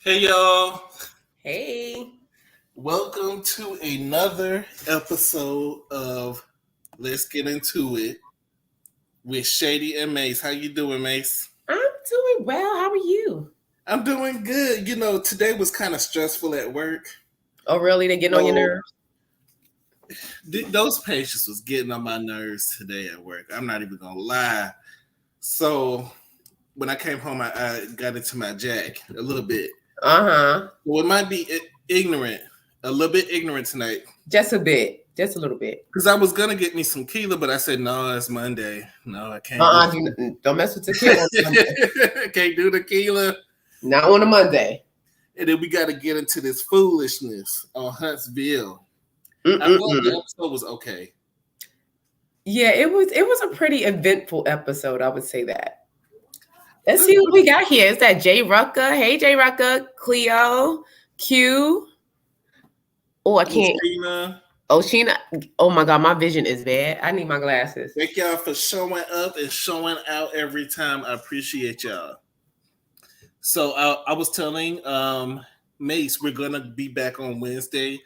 Hey y'all, Hey. welcome to another episode of Let's Get Into It with Shady and Mace. How you doing, Mace? I'm doing well. How are you? I'm doing good. Today was kind of stressful at work. Oh, really? They getting on your So nerves? those patients was getting on my nerves today at work. I'm not even gonna lie. So when I came home, I got into my jack a little bit. Uh-huh. Well, it might be ignorant, a little bit ignorant tonight. Just a bit. Just a little bit. Because I was gonna get me some tequila, but I said no, it's Monday. No, I can't do Uh-uh. Don't mess with tequila on a Monday. I can't do tequila. Not on a Monday. And then we got to get into this foolishness on Huntsville. I thought the Mm-mm-mm. episode was okay. Yeah, it was a pretty eventful episode, I would say that. Let's see what we got here. Is that Jay Rucker? Hey, Jay Rucker, Cleo, Q. Oh, I can't. Christina, Oh, Sheena. Oh my God, my vision is bad. I need my glasses. thank y'all for showing up and showing out every time. I appreciate y'all. So I was telling Mace we're gonna be back on Wednesday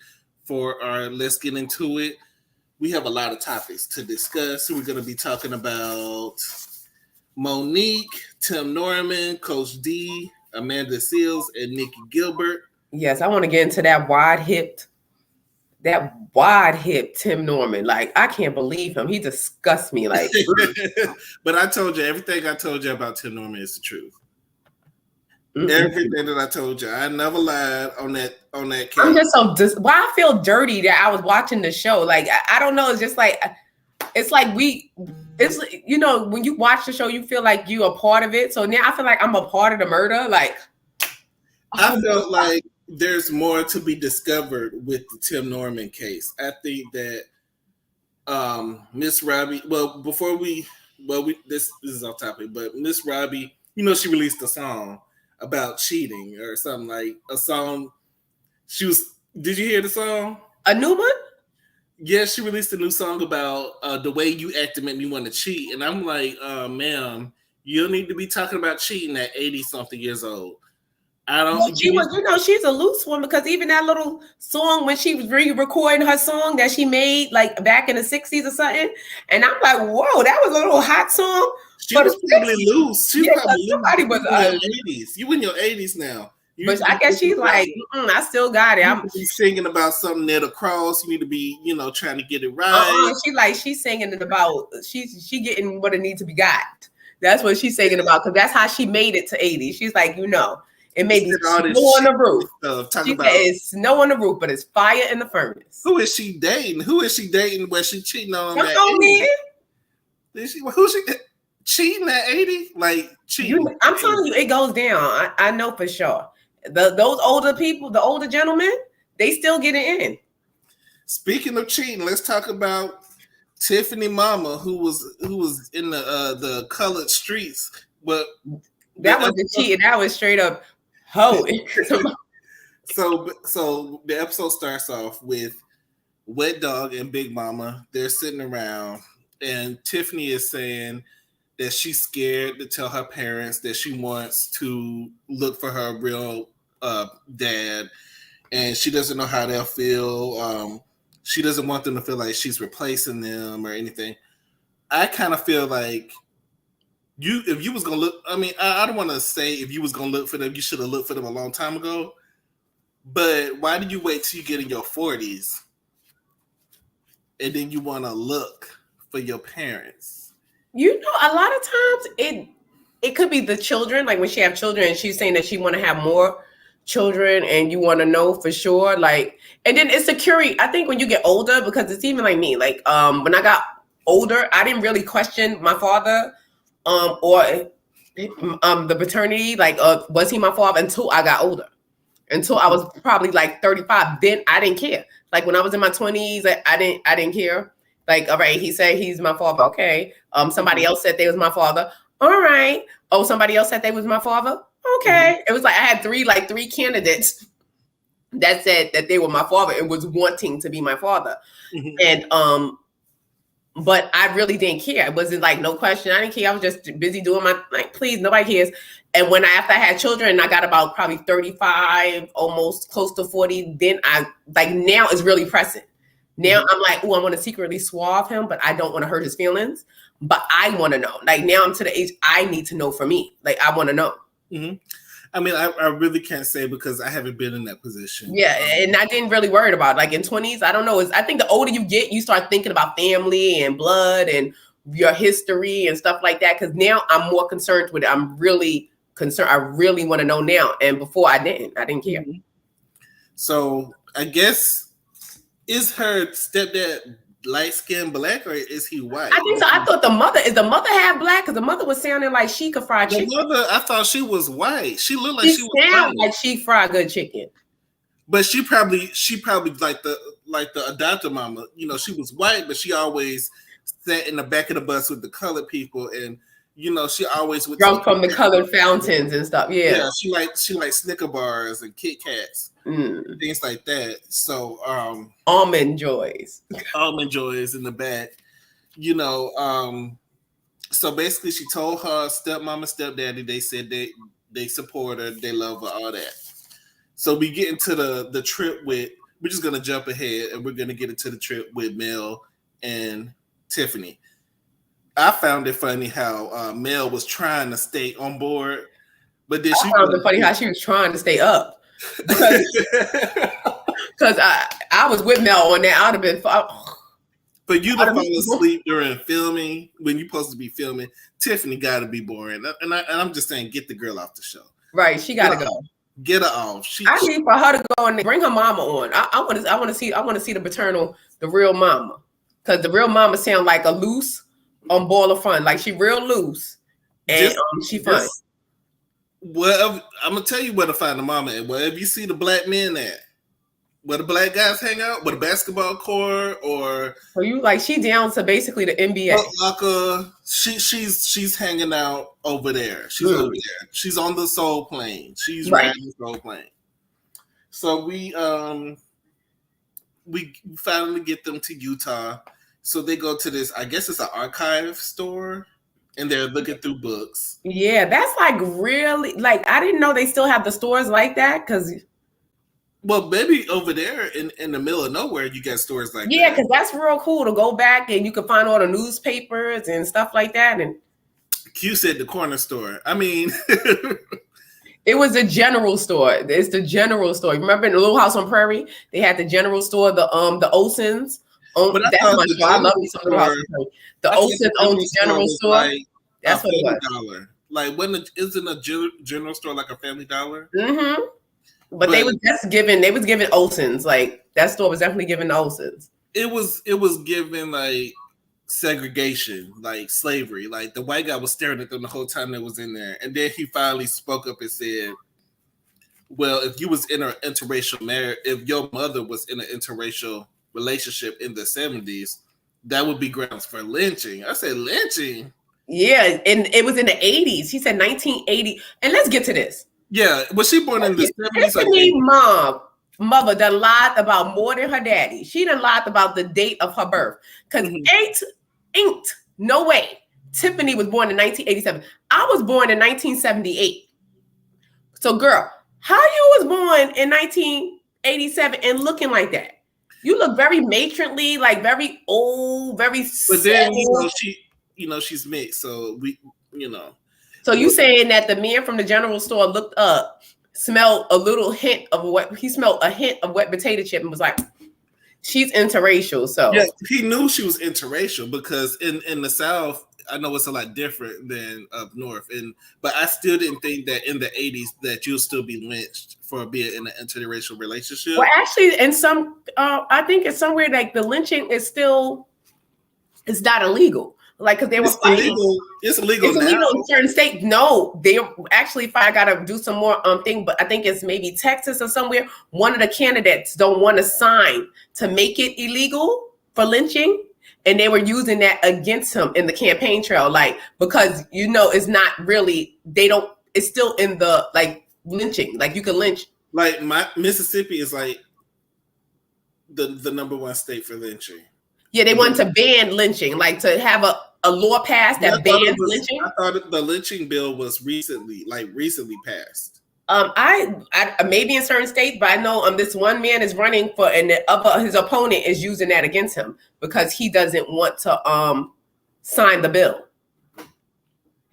for our Let's Get Into It. We have a lot of topics to discuss. We're gonna be talking about Monique, Tim Norman, Coach D, Amanda Seals, and Nikki Gilbert. Yes, I want to get into that wide hip Tim Norman. Like, I can't believe him. He disgusts me. Like, But I told you everything I told you about Tim Norman is the truth. mm-mm. Everything that I told you, I never lied on that case. I'm just why I feel dirty that I was watching the show. Like, I don't know. It's just like, it's like it's, when you watch the show, you feel like you a part of it. So now I feel like I'm a part of the murder. Like, I felt like there's more to be discovered with the Tim Norman case. I think that Miss Robbie, this is off topic, but Miss Robbie, she released a song about cheating or something, like a song. Did you hear the song? a new one? Yeah, she released a new song about the way you act to make me want to cheat. And I'm like, ma'am, you don't need to be talking about cheating at 80 something years old. I don't. Well, she's a loose one, because even that little song when she was re-recording her song that she made like back in the 60s or something, and I'm like, whoa, that was a little hot song. She was probably loose. She was probably somebody loose. was. You in your 80s now. But I guess she's like, I still got it. You I'm need to be singing about something there to cross. You need to be, trying to get it right. She's singing it about she getting what it needs to be got. That's what she's singing about, because that's how she made it to 80. She's like, it may be snow on the roof. She said it's snow on the roof, but it's fire in the furnace. Who is she dating? Where she cheating on that? Who's she cheating at 80? Like cheating. I'm telling you, it goes down. I know for sure. Those older people, the older gentlemen, they still get it in. Speaking of cheating, let's talk about Tiffany mama, who was in the colored streets. But that wasn't cheating. That was straight up hoeing. So the episode starts off with Wet Dog and Big Mama. They're sitting around, and Tiffany is saying that she's scared to tell her parents that she wants to look for her real dad, and she doesn't know how they'll feel. She doesn't want them to feel like she's replacing them or anything. I kind of feel like if you was gonna look, I don't want to say if you was gonna look for them, you should have looked for them a long time ago. But why did you wait till you get in your 40s and then you want to look for your parents? A lot of times it could be the children. Like when she have children and she's saying that she want to have more children, and you want to know for sure. Like, and then it's security. I think when you get older, because it's even like me. Like when I got older, I didn't really question my father or the paternity. Like was he my father until I got older. Until I was probably like 35, then I didn't care. Like when I was in my 20s, I didn't care. Like, all right, he said he's my father. Okay. Somebody else said they was my father. All right. Oh, somebody else said they was my father. Okay. It was like I had three candidates that said that they were my father and was wanting to be my father. And But I really didn't care. It wasn't like no question. I didn't care. I was just busy doing my like, please, nobody cares. And when after I had children and I got about probably 35, almost close to 40, then I like now it's really pressing. Now I'm like, oh, I want to secretly swab him, but I don't want to hurt his feelings. But I want to know. Like now I'm to the age I need to know for me. Like I want to know. Mm-hmm. I mean, I really can't say because I haven't been in that position. Yeah, and I didn't really worry about it. Like in 20s, I don't know. I think the older you get, you start thinking about family and blood and your history and stuff like that. Because now I'm more concerned with it. I'm really concerned. I really want to know now. And before I didn't care. Mm-hmm. So I guess is her stepdad light skinned black or is he white? I think so. I thought the mother half black because the mother was sounding like she could fry chicken. The mother, I thought she was white. She looked like she was white. Like she fried good chicken. But she probably like the adopted mama. You know, she was white, but she always sat in the back of the bus with the colored people, and you know, she always would drunk from the colored fountains and stuff. Yeah, she liked Snicker bars and Kit Kats, things like that. So almond joys in the back. You know, so basically, she told her stepmama, stepdaddy. They said they support her, they love her, all that. So we get into the trip with. We're just gonna jump ahead, and we're gonna get into the trip with Mel and Tiffany. I found it funny how Mel was trying to stay on board, but then she found it funny how she was trying to stay up because I was with Mel on that. I'd have been. But you to fall asleep during filming when you're supposed to be filming. Tiffany got to be boring, and I'm just saying, get the girl off the show. Right, she got to go. Get her off. I need for her to go and bring her mama on. I want to see the real mama, because the real mama sound like a loose on Ball of Fun, like she real loose and she fun. Well, I'm gonna tell you where to find the mama at. Wherever you see the black men at, where the black guys hang out, with a basketball court, or so you like she down to basically the NBA. Like she's hanging out over there. She's over there. She's on the Soul Plane. She's riding the Soul Plane. So we finally get them to Utah. So they go to this, I guess it's an archive store, and they're looking through books. Yeah, that's like really, like I didn't know they still have the stores like that, because well, maybe over there in the middle of nowhere, you got stores like that. Yeah, because that's real cool to go back and you can find all the newspapers and stuff like that. And Q said the corner store. I mean, it was a general store. It's the general store. Remember in the Little House on Prairie, they had the general store, the Olsons. That's my store. I love me some Little House on Prairie. The Olsons owned the general store. Like that's what it was. Dollar. Like isn't a general store like a Family Dollar? Mm-hmm. But they was giving Olsons, like that store was definitely giving the Olsons. It was giving like segregation, like slavery. Like the white guy was staring at them the whole time they was in there, and then he finally spoke up and said, "Well, if you was in an interracial marriage, if your mother was in an interracial relationship in the 70s, that would be grounds for lynching." I said, "Lynching?" Yeah, and it was in the 80s. He said 1980, and let's get to this. Yeah, was she born in the 70s? Tiffany mother done lied about more than her daddy. She done lied about the date of her birth. Because ain't no way Tiffany was born in 1987. I was born in 1978. So girl, how you was born in 1987 and looking like that? You look very matronly, like very old, very But then, she's mixed, so So you saying that the man from the general store looked up, smelled a hint of wet potato chip and was like, she's interracial. So yeah, he knew she was interracial because in the South, I know it's a lot different than up north. But I still didn't think that in the 80s that you'll still be lynched for being in an interracial relationship. Well, actually, in some I think it's somewhere like the lynching is not illegal. Like, because they were fighting. It's illegal now. In certain states. No, they actually, if I gotta do some more thing, but I think it's maybe Texas or somewhere. One of the candidates don't want to sign to make it illegal for lynching, and they were using that against him in the campaign trail, like because it's not really. They don't. It's still in the like lynching. Like you can lynch. Like Mississippi is like the number one state for lynching. Yeah, they wanted to ban lynching, like to have a law passed that bans lynching. I thought the lynching bill was recently passed. I maybe in certain states, but I know this one man is running for, and his opponent is using that against him because he doesn't want to sign the bill.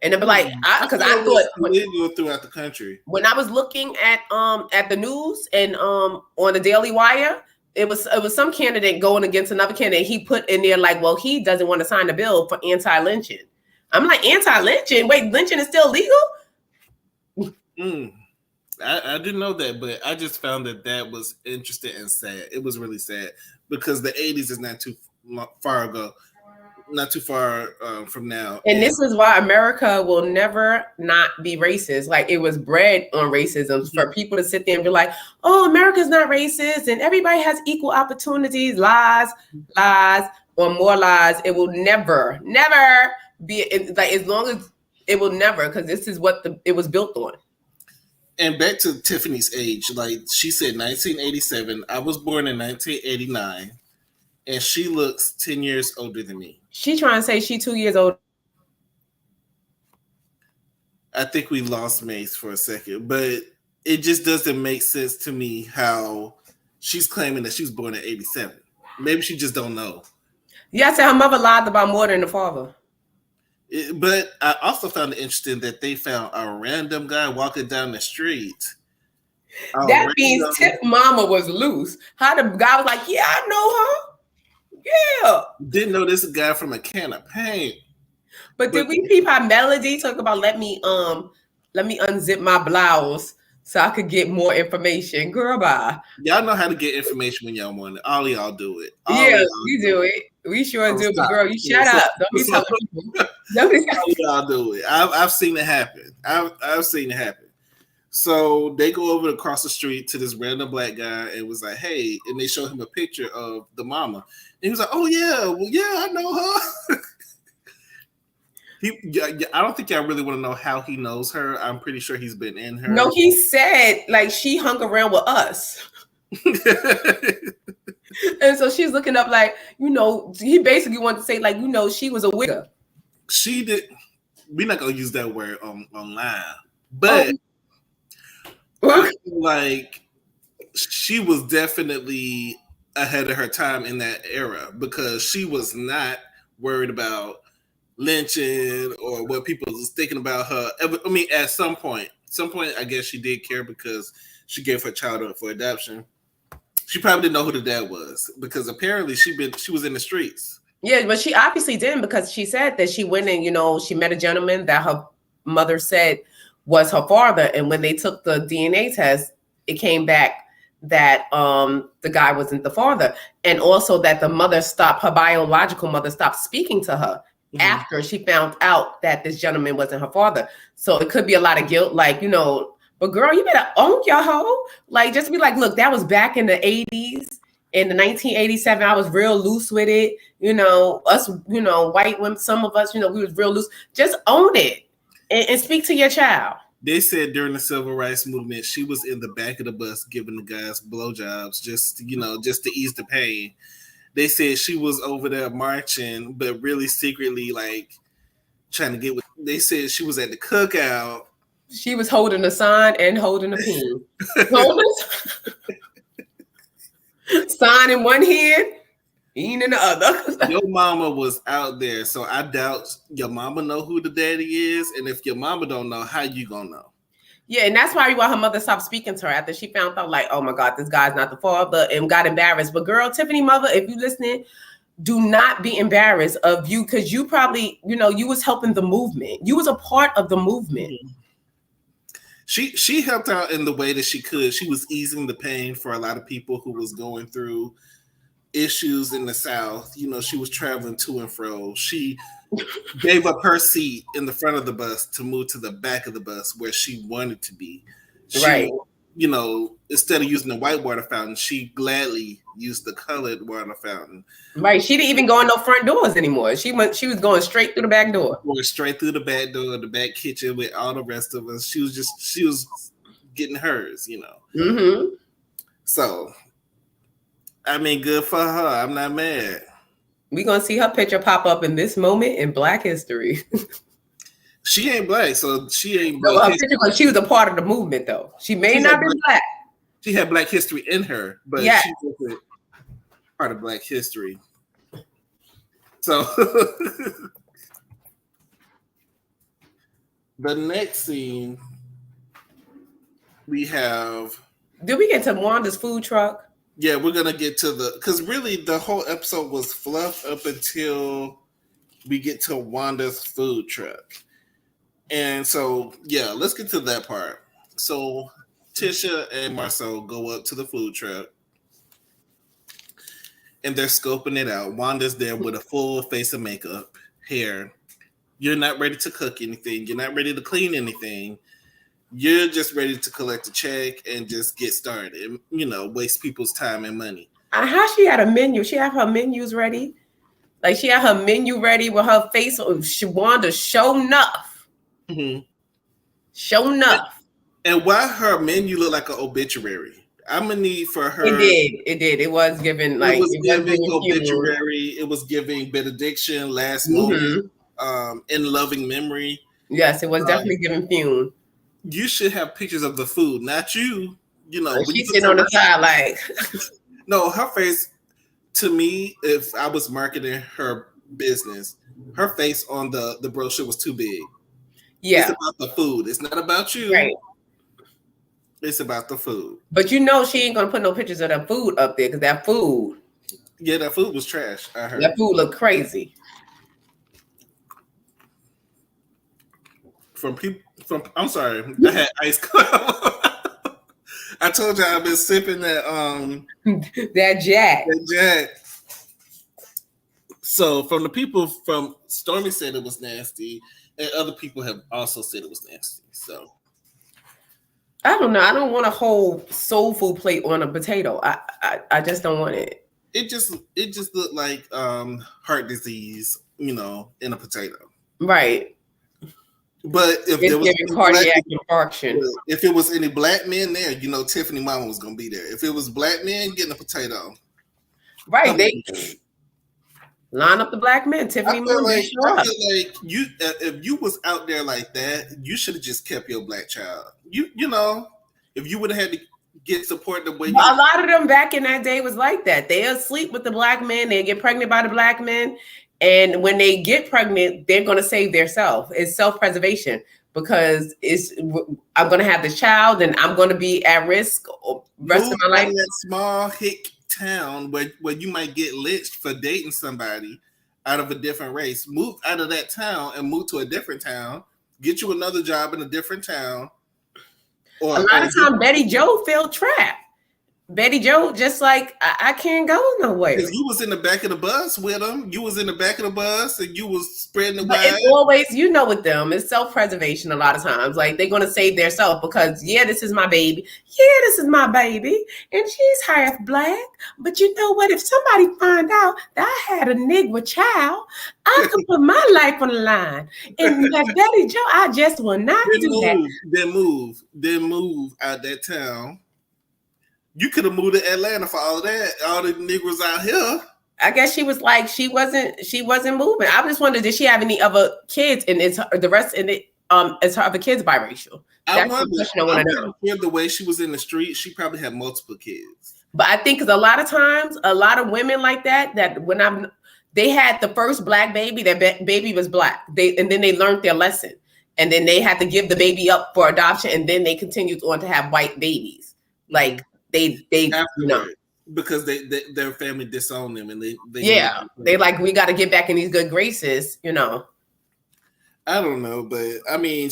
And they'll be like, because I thought illegal throughout the country. When I was looking at the news and on the Daily Wire, it was some candidate going against another candidate. He put in there like, well, he doesn't want to sign the bill for anti-lynching. I'm like, anti-lynching? Wait, lynching is still legal? I didn't know that, but I just found that was interesting and sad. It was really sad because the 80s is not too far ago. Not too far from now. And this is why America will never not be racist. Like, it was bred on racism for people to sit there and be like, oh, America's not racist and everybody has equal opportunities. Lies, or more lies. It will never be like, as long as it will never, because this is what it was built on. And back to Tiffany's age, like she said, 1987. I was born in 1989. And she looks 10 years older than me. She trying to say she 2 years old. I think we lost Mace for a second, but it just doesn't make sense to me how she's claiming that she was born in 87. Maybe she just don't know. Yeah, I said her mother lied about more than the father. But I also found it interesting that they found a random guy walking down the street. That means Tiff mama was loose. How the guy was like, yeah, I know her. Yeah. Didn't know this guy from a can of paint. But did we peep how Melody talk about let me unzip my blouse so I could get more information? Girl, bye. Y'all know how to get information when y'all want it. All y'all do it. We do it. We sure do. But girl, you shut up. Don't be telling people. All y'all do it. I've seen it happen. I've seen it happen. So they go over across the street to this random black guy and was like, hey, and they show him a picture of the mama. And he was like, oh, yeah, well, yeah, I know her. I don't think y'all really want to know how he knows her. I'm pretty sure he's been in her. No, he said, like, she hung around with us. And so she's looking up like, he basically wanted to say, like, she was a wigger. She did. We're not going to use that word online. But I feel like she was definitely ahead of her time in that era because she was not worried about lynching or what people was thinking about her. I mean, at some point, I guess she did care because she gave her child up for adoption. She probably didn't know who the dad was because apparently she was in the streets. Yeah, but she obviously didn't because she said that she went and, she met a gentleman that her mother said was her father. And when they took the DNA test, it came back that the guy wasn't the father. And also that her biological mother stopped speaking to her after she found out that this gentleman wasn't her father. So it could be a lot of guilt, like, but girl, you better own your hoe. Like, just be like, look, that was back in the 80s. In the 1987, I was real loose with it. Us, white women, some of us, we was real loose. Just own it and speak to your child. They said during the civil rights movement, she was in the back of the bus giving the guys blowjobs just to ease the pain. They said she was over there marching, but really secretly, like, trying to get with. They said she was at the cookout. She was holding a sign and holding a pen. Sign in one hand, eating in the other. Your mama was out there, so I doubt your mama know who the daddy is. And if your mama don't know, how you gonna know? Yeah, and that's why her mother stopped speaking to her after she found out, like, oh my God, this guy's not the father, and got embarrassed. But girl, Tiffany mother, if you listening, do not be embarrassed of you, because you probably, you was helping the movement. You was a part of the movement. She helped out in the way that she could. She was easing the pain for a lot of people who was going through issues in the South. She was traveling to and fro. She gave up her seat in the front of the bus to move to the back of the bus where she wanted to be. Right. Instead of using the white water fountain, she gladly used the colored water fountain. Right. She didn't even go in no front doors anymore. She was going straight through the back door. Going straight through the back door, the back kitchen with all the rest of us. She was getting hers, Mm-hmm. So, I mean, good for her. I'm not mad. We're gonna see her picture pop up in this moment in Black history. She ain't black, so she ain't No, black her history. picture, she was a part of the movement, though. She may not be black. She had black history in her, but Yeah. she wasn't part of black history. So the next scene we have. Did we get to Wanda's food truck? Yeah, we're gonna get to because really the whole episode was fluff up until we get to Wanda's food truck. And so, yeah, let's get to that part. So Tisha and Marcel go up to the food truck and they're scoping it out. Wanda's there with a full face of makeup, hair. You're not ready to cook anything. You're not ready to clean anything. You're just ready to collect a check and just get started and, waste people's time and money. How she had a menu? She had her menus ready. Like she had her menu ready with her face. Wanda show enough. Mm-hmm. Show enough. And why her menu look like an obituary? I'm gonna need for her. It did. It was giving like it was giving obituary. It was giving benediction, last moment, in loving memory. Yes, it was definitely giving fume. You should have pictures of the food, not you. She's sitting on the side like. No, her face. To me, if I was marketing her business, her face on the brochure was too big. Yeah, it's about the food. It's not about you. Right. It's about the food. But she ain't gonna put no pictures of that food up there because that food. Yeah, that food was trash. I heard that food looked crazy. I'm sorry, I had ice cream. I told you I've been sipping that that Jack. That Jack. So from the people from Stormy said it was nasty, and other people have also said it was nasty. So I don't know. I don't want a whole soul food plate on a potato. I just don't want it. It just looked like heart disease, in a potato. Right. But if there was cardiac infarction, if it was any black men there, Tiffany mama was gonna be there. If it was black men getting a potato, right? They line up the black men. Tiffany mama. I feel like you, if you was out there like that, you should have just kept your black child. If you would have had to get support the way. A lot of them back in that day was like that. They'll sleep with the black men. They get pregnant by the black men. And when they get pregnant, they're going to save themselves. It's self-preservation because I'm going to have this child and I'm going to be at risk rest of my life. In that small hick town where you might get lynched for dating somebody out of a different race. Move out of that town and move to a different town. Get you another job in a different town. A lot of times, Betty Jo felt trapped. Betty Jo, just like I can't go nowhere. Because you was in the back of the bus with them. You was in the back of the bus and you was spreading the word. It's always, with them, it's self-preservation a lot of times. Like they're gonna save themselves because this is my baby. Yeah, this is my baby. And she's half black. But you know what? If somebody find out that I had a Negro child, I could put my life on the line. And like Betty Jo, I just will not do that. Then move out that town. You could have moved to Atlanta for all of that. All the Negroes out here. I guess she was like she wasn't moving. I just wondered, did she have any other kids? And is the rest in it is her other kids biracial? That's the question I want to know. The way she was in the street, she probably had multiple kids. But I think because a lot of times, a lot of women like that they had the first black baby, that baby was black. And then they learned their lesson, and then they had to give the baby up for adoption, and then they continued on to have white babies, like. Because their family disowned them and they like, we got to get back in these good graces, I don't know, but I mean,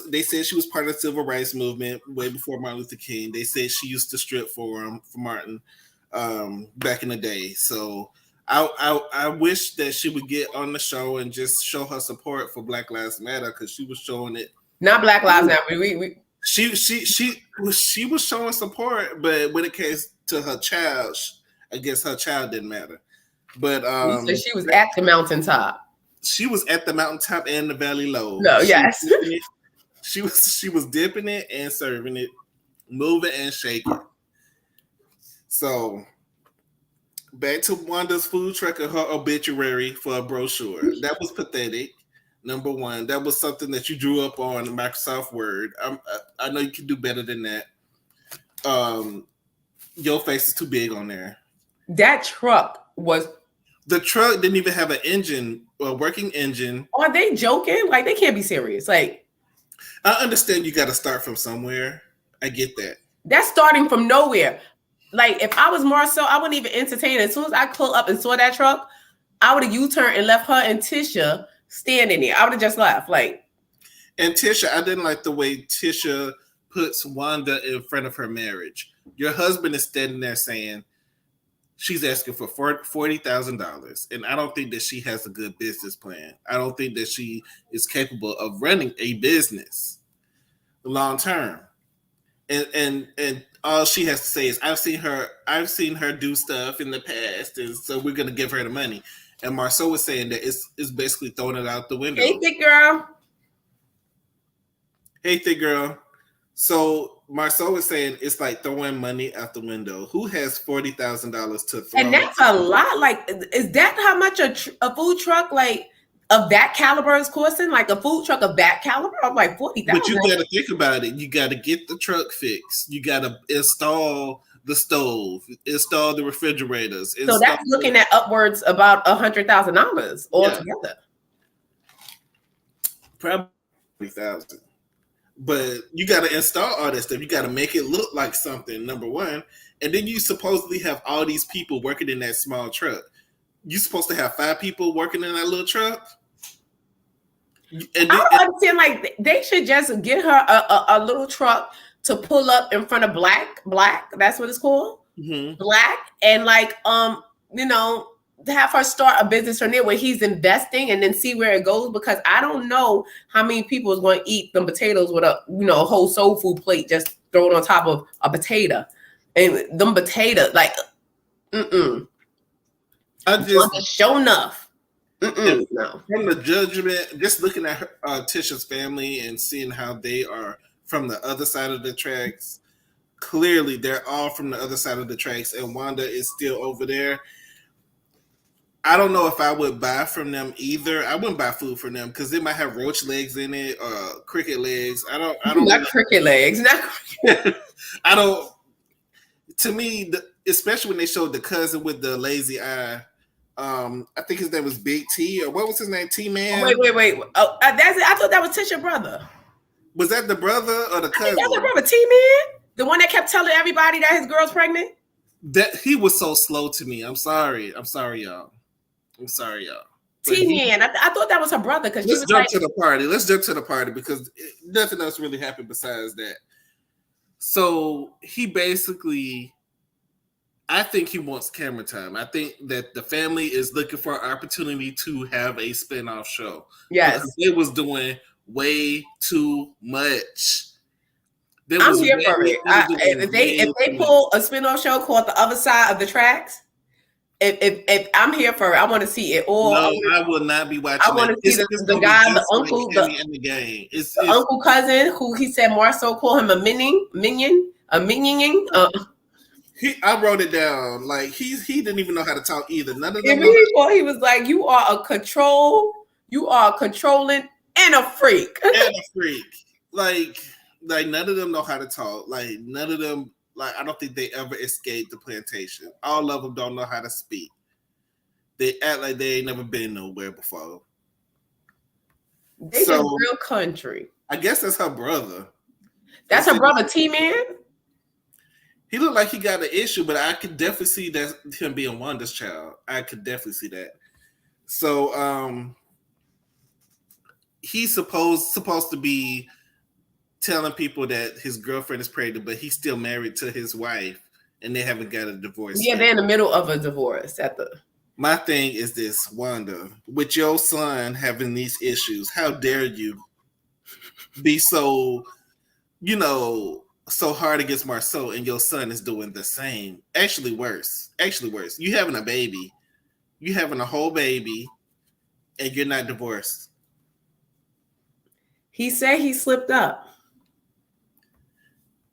they said she was part of the civil rights movement way before Martin Luther King. They said she used to strip for Martin back in the day. So I wish that she would get on the show and just show her support for Black Lives Matter, because she was showing it. Not Black Lives Matter. She was showing support, but when it came to her child, I guess her child didn't matter. But so she was at the mountaintop. She was at the mountaintop and the valley low. No, yes. She was dipping it and serving it, moving and shaking. So Back to Wanda's food truck and her obituary for a brochure. That was pathetic. Number one, that was something that you drew up on Microsoft Word. I know you can do better than that. Your face is too big on there. That truck was. The truck didn't even have an engine, a working engine. Are they joking? Like, they can't be serious. Like, I understand you got to start from somewhere. I get that. That's starting from nowhere. Like, if I was Marcel, I wouldn't even entertain it. As soon as I pulled up and saw that truck, I would have U-turned and left her and Tisha standing there. I would have just left. Like, and Tisha, I didn't like the way Tisha puts Wanda in front of her marriage. Your husband is standing there saying she's asking for $40,000, and I don't think that she has a good business plan. I don't think that she is capable of running a business long term. And all she has to say is, I've seen her do stuff in the past, and so we're gonna give her the money. And Marceau was saying that it's basically throwing it out the window. Hey, thick girl. Hey, thick girl. So Marceau was saying it's like throwing money out the window. Who has $40,000 to throw? And that's a lot. Like, is that how much a food truck like of that caliber is costing? Like, a food truck of that caliber of like $40,000. But you got to think about it. You got to get the truck fixed. You got to install the stove, install the refrigerators. So that's looking at upwards about $100,000 altogether. Probably 1,000. But you got to install all that stuff. You got to make it look like something, number one. And then you supposedly have all these people working in that small truck. You're supposed to have 5 people working in that little truck? And I don't understand. Like, they should just get her a little truck to pull up in front of Black. That's what it's called. Mm-hmm. Black. And like, have her start a business from there where he's investing and then see where it goes, because I don't know how many people is going to eat them potatoes with a whole soul food plate just thrown on top of a potato. And them potatoes, like, I just show enough. No. From the judgment, just looking at her, Tisha's family and seeing how they are from the other side of the tracks, clearly they're all from the other side of the tracks, and Wanda is still over there. I don't know if I would buy from them either. I wouldn't buy food from them because they might have roach legs in it or cricket legs. I don't not cricket legs. Not cricket. I don't. To me, especially when they showed the cousin with the lazy eye. I think his name was Big T, or what was his name? T-Man. Wait. Oh, that's it. I thought that was Tisha's brother. Was that the brother or the cousin? That's the brother, T-Man, the one that kept telling everybody that his girl's pregnant. That he was so slow to me. I'm sorry, y'all. T-Man, I thought that was her brother because let's jump to the party. Let's jump to the party because nothing else really happened besides that. So he basically, I think he wants camera time. I think that the family is looking for an opportunity to have a spinoff show. Yes, it was doing way too much. I'm here for it. If they pull a spinoff show called The Other Side of the Tracks. If I'm here for it, I want to see it all. No, I will not be watching. I want to see the guy, the uncle, in the game. It's uncle cousin who he said Marceau called him a minion. I wrote it down. Like he didn't even know how to talk either. None of them. He was like, "You are controlling and a freak." Like none of them know how to talk. Like none of them. Like, I don't think they ever escaped the plantation. All of them don't know how to speak. They act like they ain't never been nowhere before. They just real country. I guess that's her brother. That's her brother, T-Man? He looked like he got an issue, but I could definitely see that him being Wanda's child. I could definitely see that. So, he's supposed to be telling people that his girlfriend is pregnant, but he's still married to his wife, and they haven't got a divorce. Yeah, they're in the middle of a divorce. My thing is this, Wanda, with your son having these issues, how dare you be so hard against Marceau, and your son is doing the same. Actually worse. You having a baby. You having a whole baby, and you're not divorced. He said he slipped up.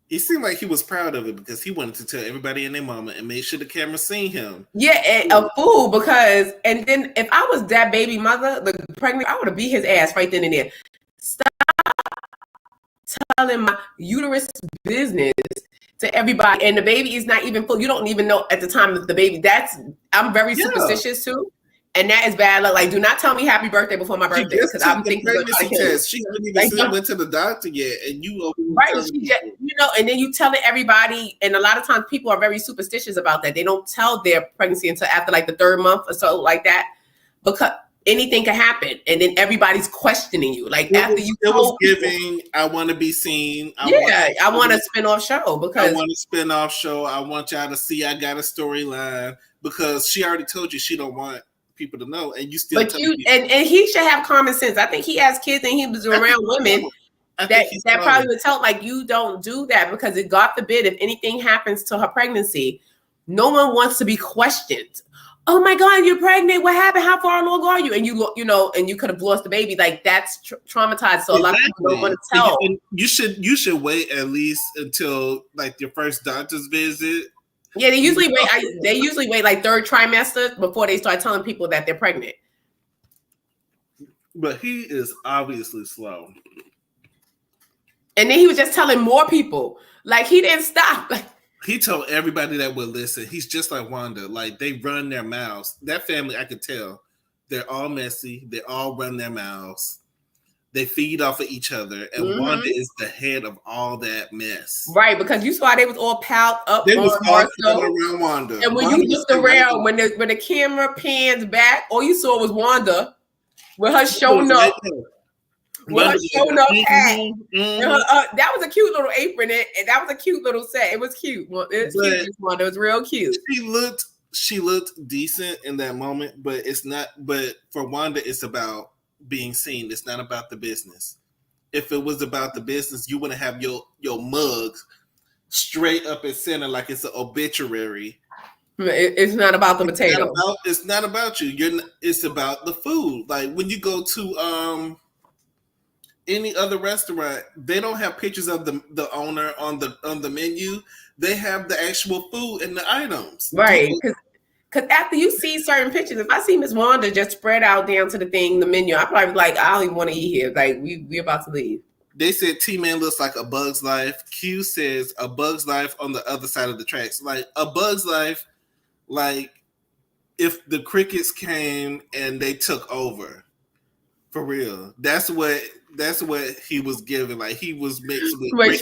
He seemed like he was proud of it because he wanted to tell everybody and their mama and make sure the camera seen him. Yeah, a fool because, and then if I was that baby mother, the pregnant, I would have beat his ass right then and there. Stop telling my uterus business to everybody, and the baby is not even full. You don't even know at the time that the baby. I'm very superstitious too. And that is bad. Like, do not tell me happy birthday before my birthday because I'm thinking pregnancy test. She hasn't even went to the doctor yet, and you right? And then you telling everybody. And a lot of times, people are very superstitious about that. They don't tell their pregnancy until after like the 3rd month or so, like that, because anything can happen, and then everybody's questioning you. Like after you, it was giving. I want to be seen. I want a spin-off show because I want a spin-off show. I want y'all to see I got a storyline because she already told you she don't want people to know, and you still. But and he should have common sense. I think he has kids and he was around women that probably would tell like you don't do that because it, God forbid, if anything happens to her pregnancy, no one wants to be questioned. Oh my God, you're pregnant. What happened? How far along are you? And you know, and you could have lost the baby. Like that's traumatized. So a lot of people don't want to tell. And you should wait at least until like your first doctor's visit. Yeah, they usually wait like 3rd trimester before they start telling people that they're pregnant. But he is obviously slow. And then he was just telling more people. Like he didn't stop. He told everybody that would listen. He's just like Wanda. Like they run their mouths. That family, I could tell, they're all messy. They all run their mouths. They feed off of each other, and Wanda is the head of all that mess. Right, because you saw they was all piled up. They was all around Wanda. And when you looked around, when the camera pans back, all you saw was Wanda with her showing up. With her showing up hat. That was a cute little apron, and that was a cute little set. It was cute. It was cute. Wanda. It was real cute. She looked decent in that moment, but it's not. But for Wanda, it's about being seen. It's not about the business. If it was about the business, you wouldn't have your mugs straight up and center like it's an obituary. It's not about the potato. It's not about you. It's about the food. Like when you go to any other restaurant, they don't have pictures of the owner on the menu. They have the actual food and the items. Right. Because after you see certain pictures, if I see Miss Wanda just spread out down to the menu, I probably be like, I don't even want to eat here. Like we about to leave. They said T-Man looks like A Bug's Life. Q says A Bug's Life on the other side of the tracks. Like A Bug's Life, like if the crickets came and they took over. For real. That's what he was giving. Like he was mixed with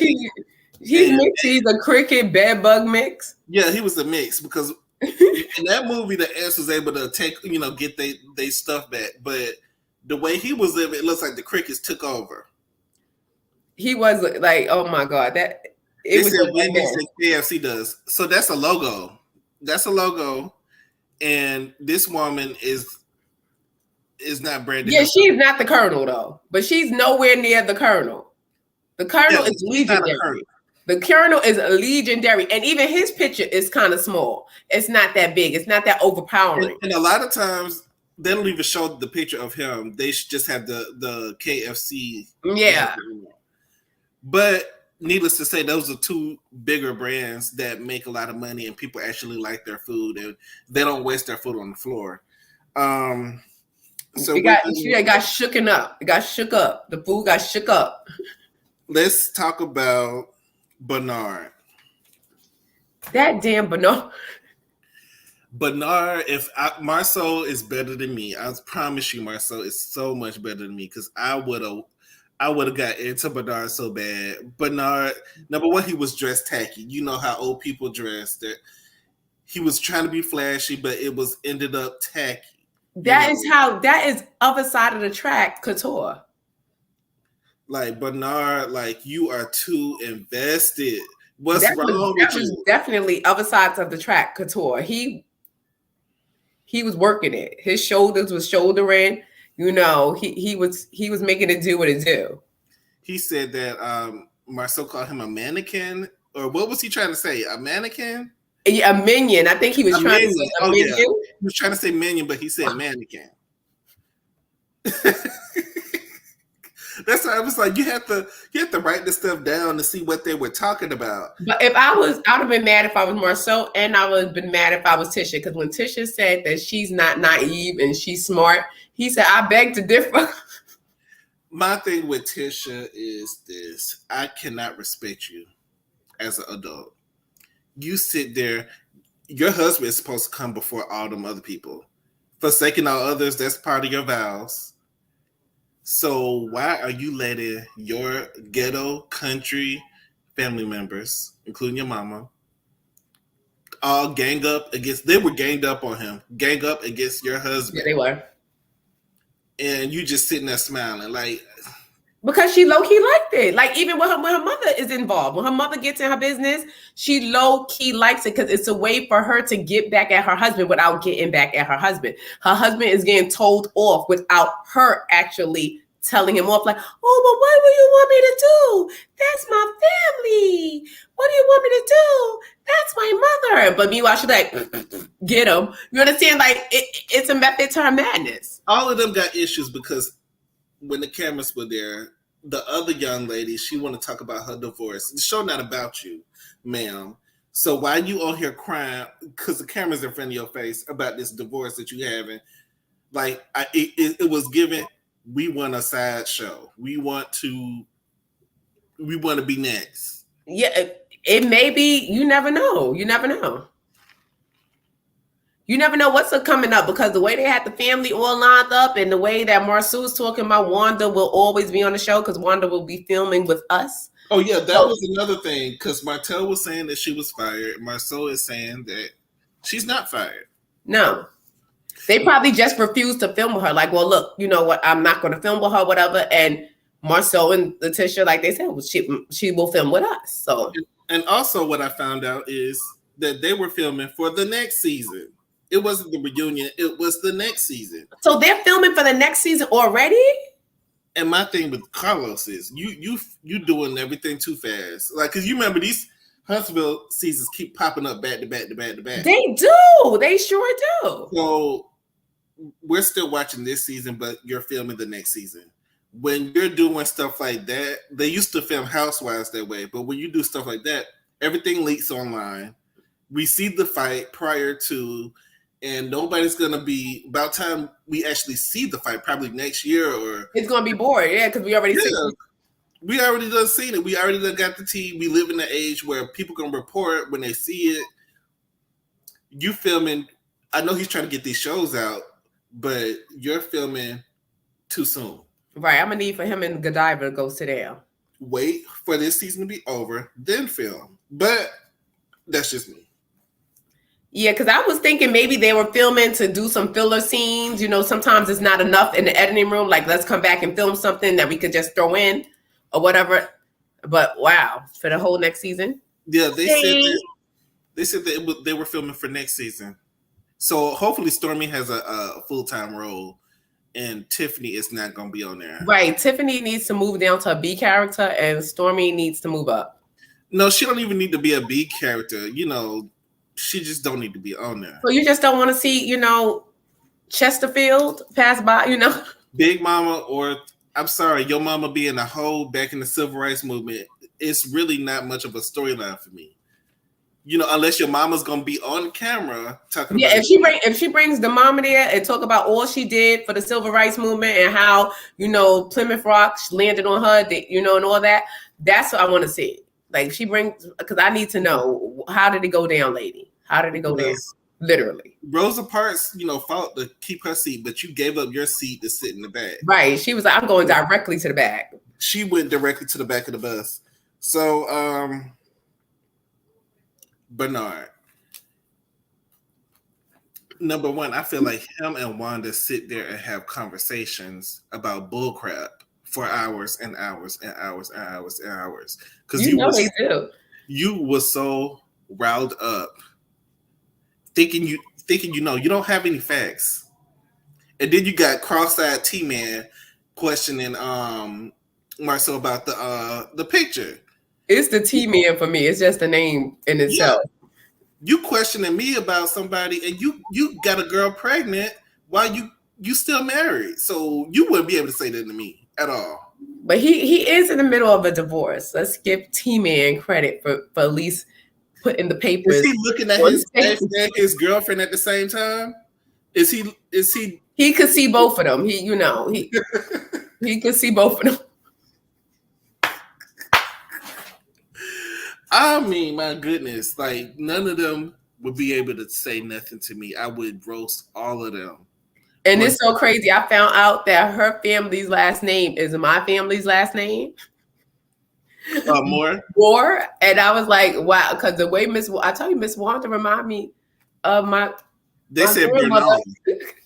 he's a cricket bed bug mix. Yeah, he was a mix because in that movie, the ants was able to get they stuff back, but the way he was living, it looks like the crickets took over. He was like, oh my God, that it was Wendy's and KFC does. So that's a logo. That's a logo, and this woman is not branded. Yeah, she's not the Colonel though, but she's nowhere near the Colonel. The Colonel is legendary. The Colonel is legendary, and even his picture is kind of small. It's not that big. It's not that overpowering. And a lot of times, they don't even show the picture of him. They just have the KFC. Yeah. But needless to say, those are two bigger brands that make a lot of money, and people actually like their food, and they don't waste their food on the floor. So it got shooken up. It got shook up. The food got shook up. Let's talk about Bernard. That damn Bernard. Bernard, Marcel is better than me. I promise you, Marcel is so much better than me because I would have got into Bernard so bad. Bernard, number one, he was dressed tacky. You know how old people dress. That he was trying to be flashy, but it was ended up tacky. That is other side of the track couture. Like Bernard, like you are too invested. What's wrong with you? Definitely other sides of the track couture. He was working it. His shoulders was shouldering. You know, he was making it do what it do. He said that Marcel called him a mannequin, or what was he trying to say? A mannequin? Yeah, a minion. I think he was trying to say a minion. Yeah. He was trying to say minion, but he said mannequin. That's why I was like, you have to write this stuff down to see what they were talking about. But if I would have been mad if I was Marcel, and I would have been mad if I was Tisha. Because when Tisha said that she's not naive and she's smart, he said, I beg to differ. My thing with Tisha is this: I cannot respect you as an adult. You sit there. Your husband is supposed to come before all them other people. Forsaking all others, that's part of your vows. So why are you letting your ghetto country family members, including your mama, all gang up against? They were ganged up on him, gang up against your husband. Yeah, they were. And you just sitting there smiling like. Because she low-key liked it. Like, even when her mother is involved, when her mother gets in her business, she low-key likes it because it's a way for her to get back at her husband without getting back at her husband. Her husband is getting told off without her actually telling him off. Like, oh, but what do you want me to do? That's my family. What do you want me to do? That's my mother. But meanwhile, she's like, get him. You understand? Like, it's a method to her madness. All of them got issues because when the cameras were there, the other young lady, she want to talk about her divorce. The show not about you, ma'am. So why you on here crying because the camera's in front of your face about this divorce that you having? Like, it was given. We want a side show. We want to be next. Yeah, it may be. You never know. You never know. You never know what's coming up because the way they had the family all lined up and the way that Marcel's talking about Wanda will always be on the show because Wanda will be filming with us. Oh, yeah, that was another thing because Martel was saying that she was fired. Marcel is saying that she's not fired. No. They probably just refused to film with her. Like, well, look, you know what? I'm not going to film with her, whatever. And Marcel and Letitia, like they said, well, she will film with us. So, and also what I found out is that they were filming for the next season. It wasn't the reunion. It was the next season. So they're filming for the next season already? And my thing with Carlos is you doing everything too fast. Like, because you remember these Huntsville seasons keep popping up back to back to back to back. They do. They sure do. So we're still watching this season, but you're filming the next season. When you're doing stuff like that, they used to film Housewives that way. But when you do stuff like that, everything leaks online. We see the fight prior to, and nobody's going to be, about time we actually see the fight, probably next year or. It's going to be boring, yeah, because we already see it. We already done seen it. We already done got the tea. We live in the age where people can report when they see it. You filming, I know he's trying to get these shows out, but you're filming too soon. Right, I'm going to need for him and Godiva to go sit down. Wait for this season to be over, then film. But that's just me. Yeah, because I was thinking maybe they were filming to do some filler scenes. You know, sometimes it's not enough in the editing room. Like, let's come back and film something that we could just throw in or whatever. But wow, for the whole next season. Yeah, they said that they were filming for next season. So hopefully Stormy has a full-time role and Tiffany is not going to be on there. Right. Tiffany needs to move down to a B character and Stormy needs to move up. No, she don't even need to be a B character. You know, she just don't need to be on there. So you just don't want to see, you know, Chesterfield pass by, you know? Big Mama, or I'm sorry, your mama being a hoe back in the civil rights movement, it's really not much of a storyline for me. You know, unless your mama's gonna be on camera talking. Yeah, if she brings the mama there and talk about all she did for the civil rights movement and how, you know, Plymouth Rock landed on her, you know, and all that. That's what I want to see. Like, she brings, because I need to know, how did it go down, lady? How did it go down? Literally. Rosa Parks, you know, fought to keep her seat, but you gave up your seat to sit in the back. Right. She was like, I'm going directly to the back. She went directly to the back of the bus. So, Bernard, number one, I feel like him and Wanda sit there and have conversations about bullcrap for hours and hours and hours and hours and hours. Because you know they do. You were so riled up, thinking you know you don't have any facts, and then you got cross-eyed T-Man questioning Marcel about the picture. It's the T-Man for me. It's just a name in itself. Yeah. You questioning me about somebody, and you got a girl pregnant while you still married, so you wouldn't be able to say that to me at all. But he is in the middle of a divorce. Let's give T-Man credit for at least putting the papers. Is he looking at his wife and his girlfriend at the same time? Is he? He could see both of them. He could see both of them. I mean, my goodness, like none of them would be able to say nothing to me. I would roast all of them. And it's so crazy. I found out that her family's last name is my family's last name. Moore. And I was like, wow, because the way I tell you, Miss Wanda remind me of my. They said Bernard.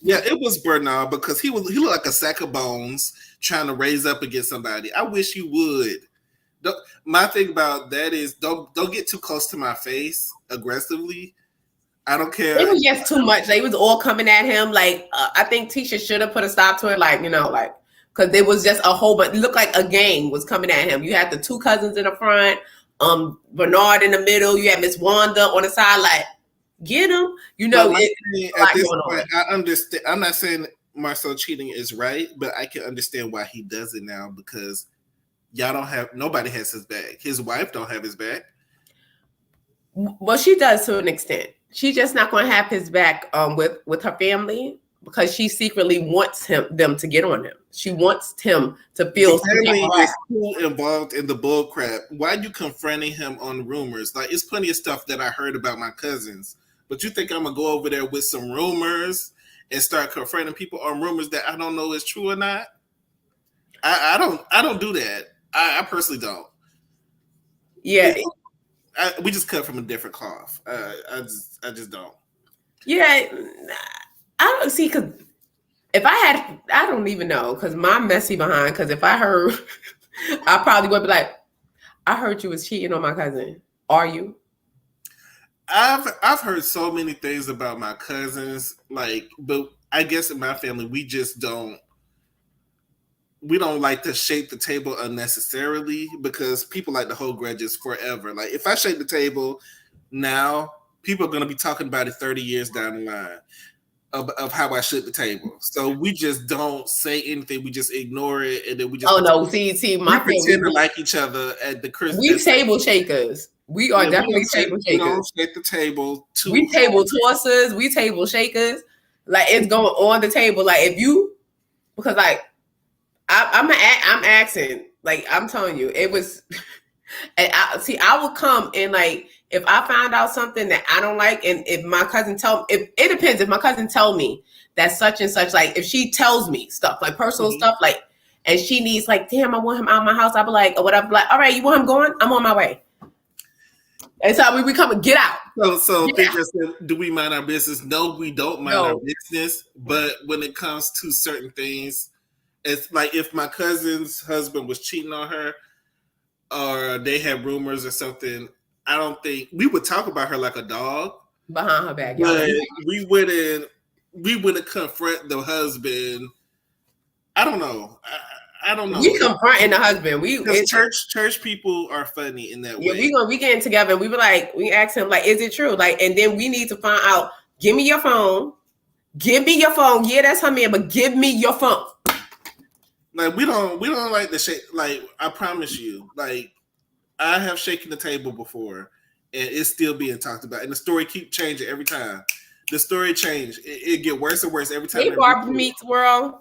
Yeah, it was Bernard because he looked like a sack of bones trying to raise up against somebody. I wish you would. My thing about that is don't get too close to my face aggressively. I don't care. It was just too much. They was all coming at him. Like I think Tisha should have put a stop to it. Like because there was just a whole bunch. It looked like a gang was coming at him. You had the two cousins in the front, Bernard in the middle. You had Miss Wanda on the side. Like get him. At this point, I understand. I'm not saying Marcel cheating is right, but I can understand why he does it now because nobody has his back. His wife don't have his back. Well, she does to an extent. She's just not going to have his back with her family because she secretly wants them to get on him. She wants him to feel the family is too involved in the bull crap. Why are you confronting him on rumors? Like it's plenty of stuff that I heard about my cousins, but you think I'm gonna go over there with some rumors and start confronting people on rumors that I don't know is true or not? I don't do that. I personally don't. Yeah. We just cut from a different cloth. I just don't. Yeah, I don't see because if I don't even know because my messy behind. Because if I heard, I probably would be like, I heard you was cheating on my cousin. Are you? I've heard so many things about my cousins, but I guess in my family we just don't. We don't like to shake the table unnecessarily because people like to hold grudges forever. Like if I shake the table now, people are going to be talking about it 30 years down the line of how I shook the table. So we just don't say anything. We just ignore it. And then we just my pretend to like each other at the Christmas. We table shakers. We are definitely table shakers. We don't shake the table too We table tossers. We table shakers. Like it's going on the table. Like if you, because like, I'm asking, like I'm telling you, it was. And I would come and like if I found out something that I don't like, and if my cousin it depends. If my cousin tell me that such and such, like if she tells me stuff like personal stuff, like, and she needs like, damn, I want him out of my house. I'll be like, or whatever. Like, all right, you want him going? I'm on my way. And so we come and get out. So do we mind our business? No, we don't mind our business. But when it comes to certain things. It's like if my cousin's husband was cheating on her or they had rumors or something, I don't think we would talk about her like a dog behind her back. But we wouldn't confront the husband. I don't know. I don't know. We confronting the husband. Church people are funny in that way. Yeah, we getting together. We were like, we asked him like, is it true? Like, and then we need to find out. Give me your phone. Give me your phone. Yeah, that's her man, but give me your phone. Like we don't like the shake. Like I promise you, like I have shaken the table before, and it's still being talked about, and the story keep changing every time. The story change. It get worse and worse every time. Hey, Barbara meets world.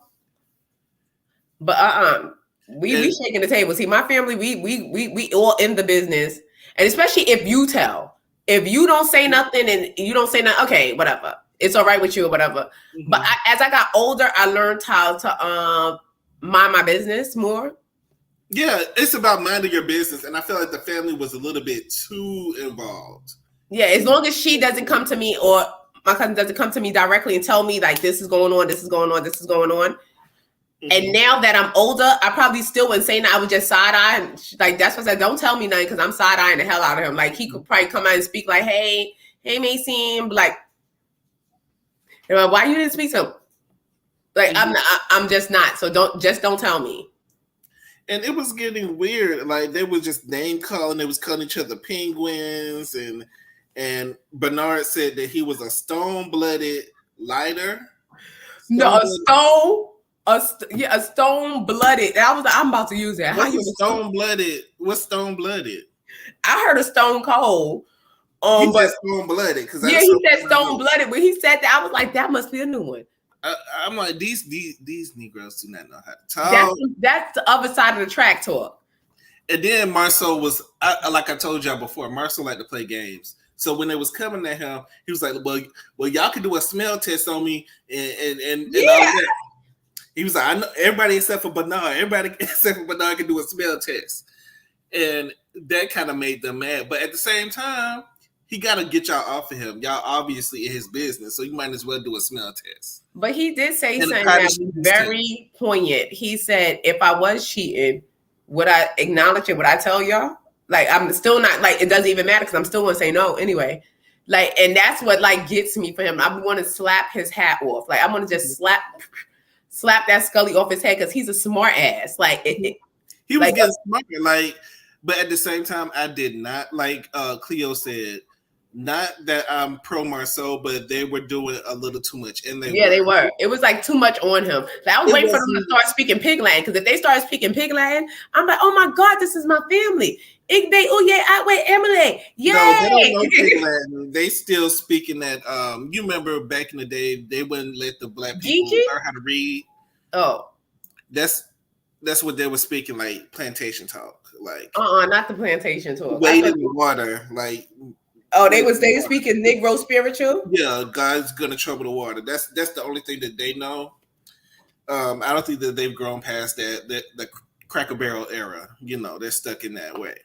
But we shaking the table. See, my family, we all in the business, and especially if you tell. If you don't say nothing and you don't say nothing, okay, whatever. It's all right with you or whatever. Mm-hmm. But as I got older, I learned how to mind my business more. Yeah, it's about minding your business. And I feel like the family was a little bit too involved. Yeah, as long as she doesn't come to me or my cousin doesn't come to me directly and tell me like this is going on, this is going on, this is going on. Mm-hmm. And now that I'm older, I probably still wouldn't say that. I would just side eye. And like that's what I said. Don't tell me nothing because I'm side eyeing the hell out of him. Like he could probably come out and speak like, hey Macy, like, why you didn't speak to him? Like I'm just not. So don't tell me. And it was getting weird. Like they was just name calling. They was calling each other penguins. And Bernard said that he was a stone-blooded lighter. No, a stone a stone blooded. I was like, I'm about to use that. What's stone blooded? What's stone blooded? I heard a stone cold. He But said stone blooded because he said stone blooded. When he said that, I was like, that must be a new one. I'm like, these Negroes do not know how to talk. That's the other side of the track talk. And then Marcel was, like I told y'all before, Marcel liked to play games. So when it was coming at him, he was like, well, y'all can do a smell test on me and all that. He was like, I know everybody except for Bernard. Everybody except for Bernard can do a smell test. And that kind of made them mad. But at the same time, he got to get y'all off of him. Y'all obviously in his business, so you might as well do a smell test. But he did say something that was very poignant. He said, if I was cheating, would I acknowledge it? Would I tell y'all? Like, I'm still not, like, it doesn't even matter because I'm still going to say no anyway. Like, and that's what, like, gets me for him. I want to slap his hat off. Like, I'm going to just slap that Scully off his head because he's a smart ass. Like, he was getting smart. Like, but at the same time, I did not, like Cleo said, not that I'm pro Marceau, but they were doing a little too much. And they were. It was like too much on him. Like, I was waiting for them to start speaking Pigland, because if they start speaking Pigland, I'm like, oh my God, this is my family. Emily. Yay! No, they don't know Pigland. They still speaking that. You remember back in the day, they wouldn't let the black people learn how to read. Oh, that's what they were speaking, like plantation talk, like not the plantation talk. Wade in the water, like. Oh, they speaking Negro spiritual? Yeah, God's gonna trouble the water. That's the only thing that they know. I don't think that they've grown past the Cracker Barrel era. You know, they're stuck in that way.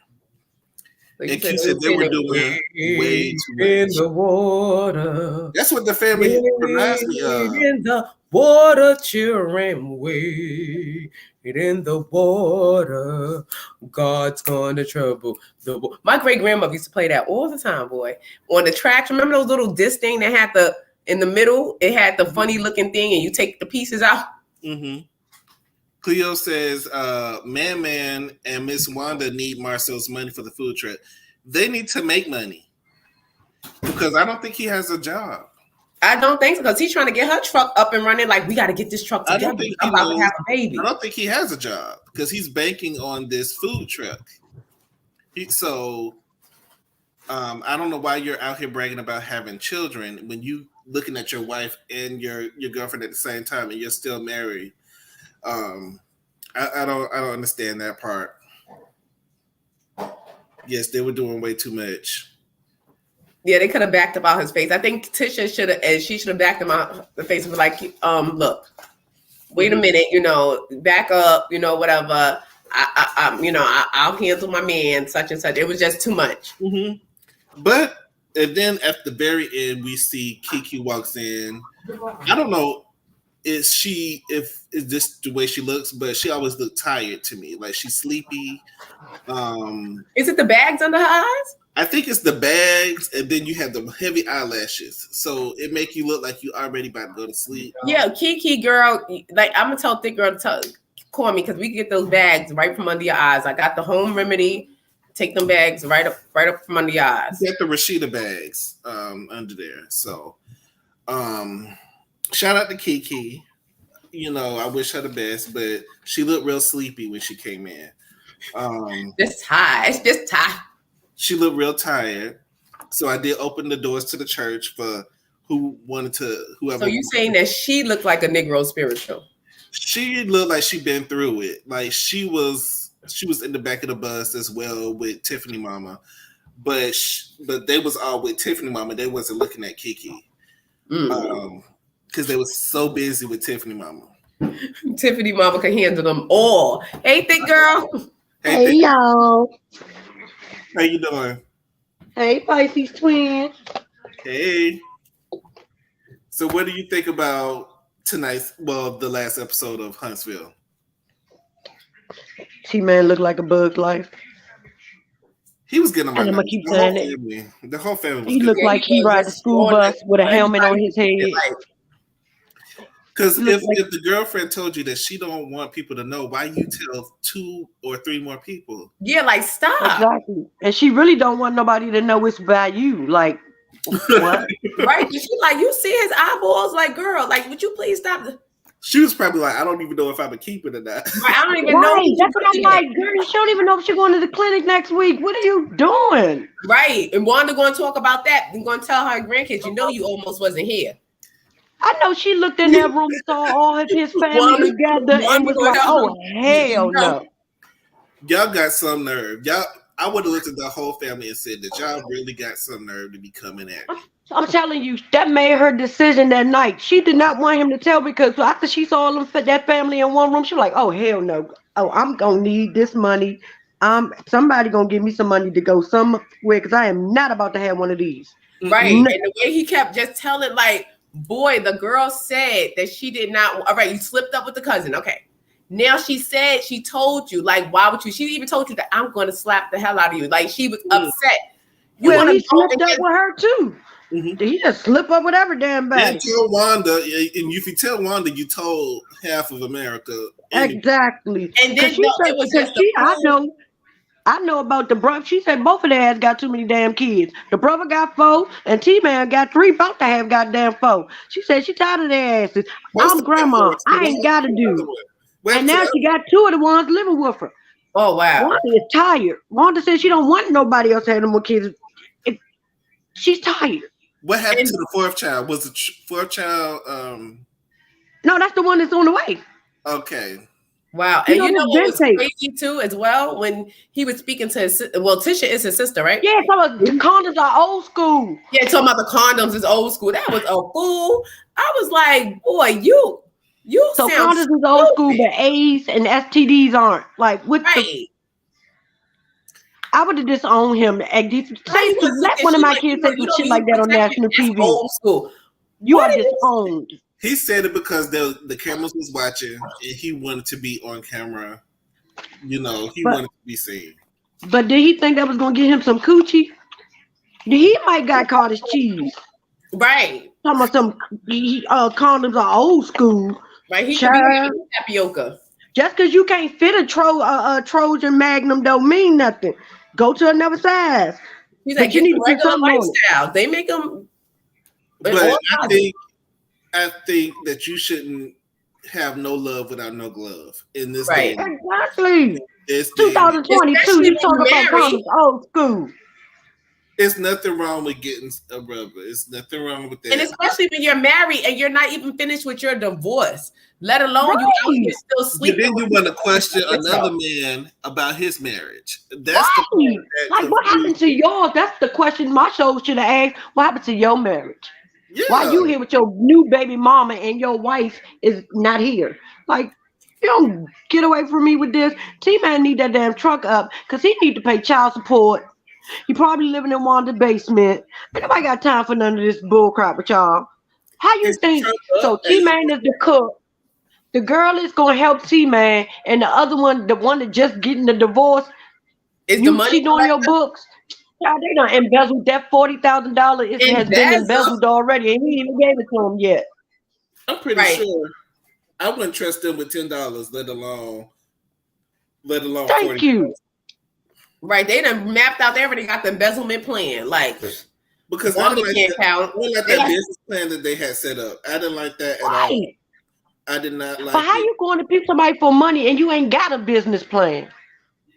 Like and Q said they were doing way too much. In the water. That's what the family reminds me of. In the water, children, wade in the water. God's gonna trouble the water. My great grandmother used to play that all the time, boy. On the tracks. Remember those little disc thing that had in the middle? It had the funny looking thing, and you take the pieces out. Mm-hmm. Cleo says, Man and Miss Wanda need Marcel's money for the food truck. They need to make money because I don't think he has a job. I don't think so, because he's trying to get her truck up and running. Like, we got to get this truck together. I'm about to have a baby. I don't think he has a job because he's banking on this food truck. I don't know why you're out here bragging about having children when you looking at your wife and your girlfriend at the same time and you're still married. I don't understand that part. Yes, they were doing way too much. Yeah, they could have backed up out his face. I think Tisha should have backed him out the face and be like, look, wait a minute, back up, whatever. I'll handle my man, such and such. It was just too much. Mm-hmm. But and then at the very end, we see Kiki walks in. I don't know. Is this the way she looks? But she always looked tired to me. Like she's sleepy. Is it the bags under her eyes? I think it's the bags, and then you have the heavy eyelashes. So it make you look like you already about to go to sleep. Yeah, Kiki girl, like I'm gonna tell Thick Girl to call me because we can get those bags right from under your eyes. I got the home remedy. Take them bags right up from under your eyes. You got the Rashida bags under there. So shout out to Kiki. I wish her the best, but she looked real sleepy when she came in. It's just tired. She looked real tired. So I did open the doors to the church for whoever. So you saying that she looked like a Negro spiritual? She looked like she'd been through it. Like she was in the back of the bus as well with Tiffany Mama. But they was all with Tiffany Mama. They wasn't looking at Kiki. Because they was so busy with Tiffany Mama. Tiffany Mama can handle them all. Hey, Thick Girl. Hey, y'all. How you doing? Hey, Pisces twin. Hey. So what do you think about the last episode of Huntsville? T-Man looked like a bug life. He was getting on my keep saying it. The whole family. He looked like he ride the school bus with a helmet on his head. Because if the girlfriend told you that she don't want people to know, why you tell 2 or 3 more people? Yeah, like stop. Exactly. And she really don't want nobody to know it's about you. Like, what? Right? She like, you see his eyeballs, like, girl, like, would you please stop? She was probably like, I don't even know if I'm a keep it or not. I don't even know. Right. That's what I'm like, girl, she don't even know if she's going to the clinic next week. What are you doing? Right. And Wanda going to talk about that. We're going to tell her grandkids, you know, you almost wasn't here. I know she looked in that room and saw all of his family together and was like, oh, hell no. Y'all got some nerve. I would have looked at the whole family and said that y'all really got some nerve to be coming at me. I'm telling you, that made her decision that night. She did not want him to tell because after she saw them that family in one room, she was like, oh, hell no. Oh, I'm going to need this money. Somebody going to give me some money to go somewhere because I am not about to have one of these. Right. And the way he kept just telling, like, boy, the girl said that she did not. All right, you slipped up with the cousin. Okay. Now she said, she told you, like, why would you? She even told you that I'm going to slap the hell out of you. Like, she was upset. Well, he slipped up with her, too. Mm-hmm. He just slip up with every damn body. And tell Wanda, and if you tell Wanda, you told half of America. Exactly. And then it was just I know about the brother. She said both of their ass got too many damn kids. The brother got 4, and T-Man got 3, about to have goddamn 4. She said she tired of their asses. I'm grandma. I ain't got to do. And now she got 2 of the ones living with her. Oh, wow. Wanda is tired. Wanda said she don't want nobody else to have no more kids. She's tired. What happened to the 4th child? Was the 4th child? No, that's the one that's on the way. Okay. Wow. And you know what was crazy too, as well, when he was speaking to his, Tisha is his sister, right? Yeah, the condoms are old school. Yeah, talking about the condoms is old school. That was a fool. I was like, boy, you so sound condoms is old school, but AIDS and STDs aren't. Like, what the... I would have disowned him. Let one of my kids say some shit like that on national TV. Old school. You are disowned. He said it because the cameras was watching and he wanted to be on camera. You know, he wanted to be seen. But did he think that was going to get him some coochie? He might got caught as cheese. Right. Talking about some condoms are old school. Right. He could be tapioca. Just because you can't fit a Trojan Magnum don't mean nothing. Go to another size. He's like, you need to regular lifestyle. They make them. But I think that you shouldn't have no love without no glove in this day. Exactly. It's 2022. You talking about condoms old school. It's nothing wrong with getting a rubber. It's nothing wrong with that. And especially when you're married and you're not even finished with your divorce, let alone you out here still sleeping. And then you want to question another man about his marriage. That's like what happened to yours? That's the question my show should have asked. What happened to your marriage? Yeah. Why you here with your new baby mama and your wife is not here? Like, you don't get away from me with this. T-Man need that damn truck up because he need to pay child support. He probably living in Wanda's basement. Ain't nobody got time for none of this bull crap with y'all. How you think? So T-Man is the cook. The girl is gonna help T-Man, and the other one, the one that just getting the divorce, is the money cheating on your books. Yeah, they done embezzled that $40,000. It has been embezzled already, and he even gave it to him yet. I'm pretty sure I wouldn't trust them with $10, let alone Thank $40,000. You. Right, they done mapped out everything, got the embezzlement plan. Like, because I didn't like that business plan that they had set up. I didn't like that at all. I did not like. But how you going to pick somebody for money and you ain't got a business plan?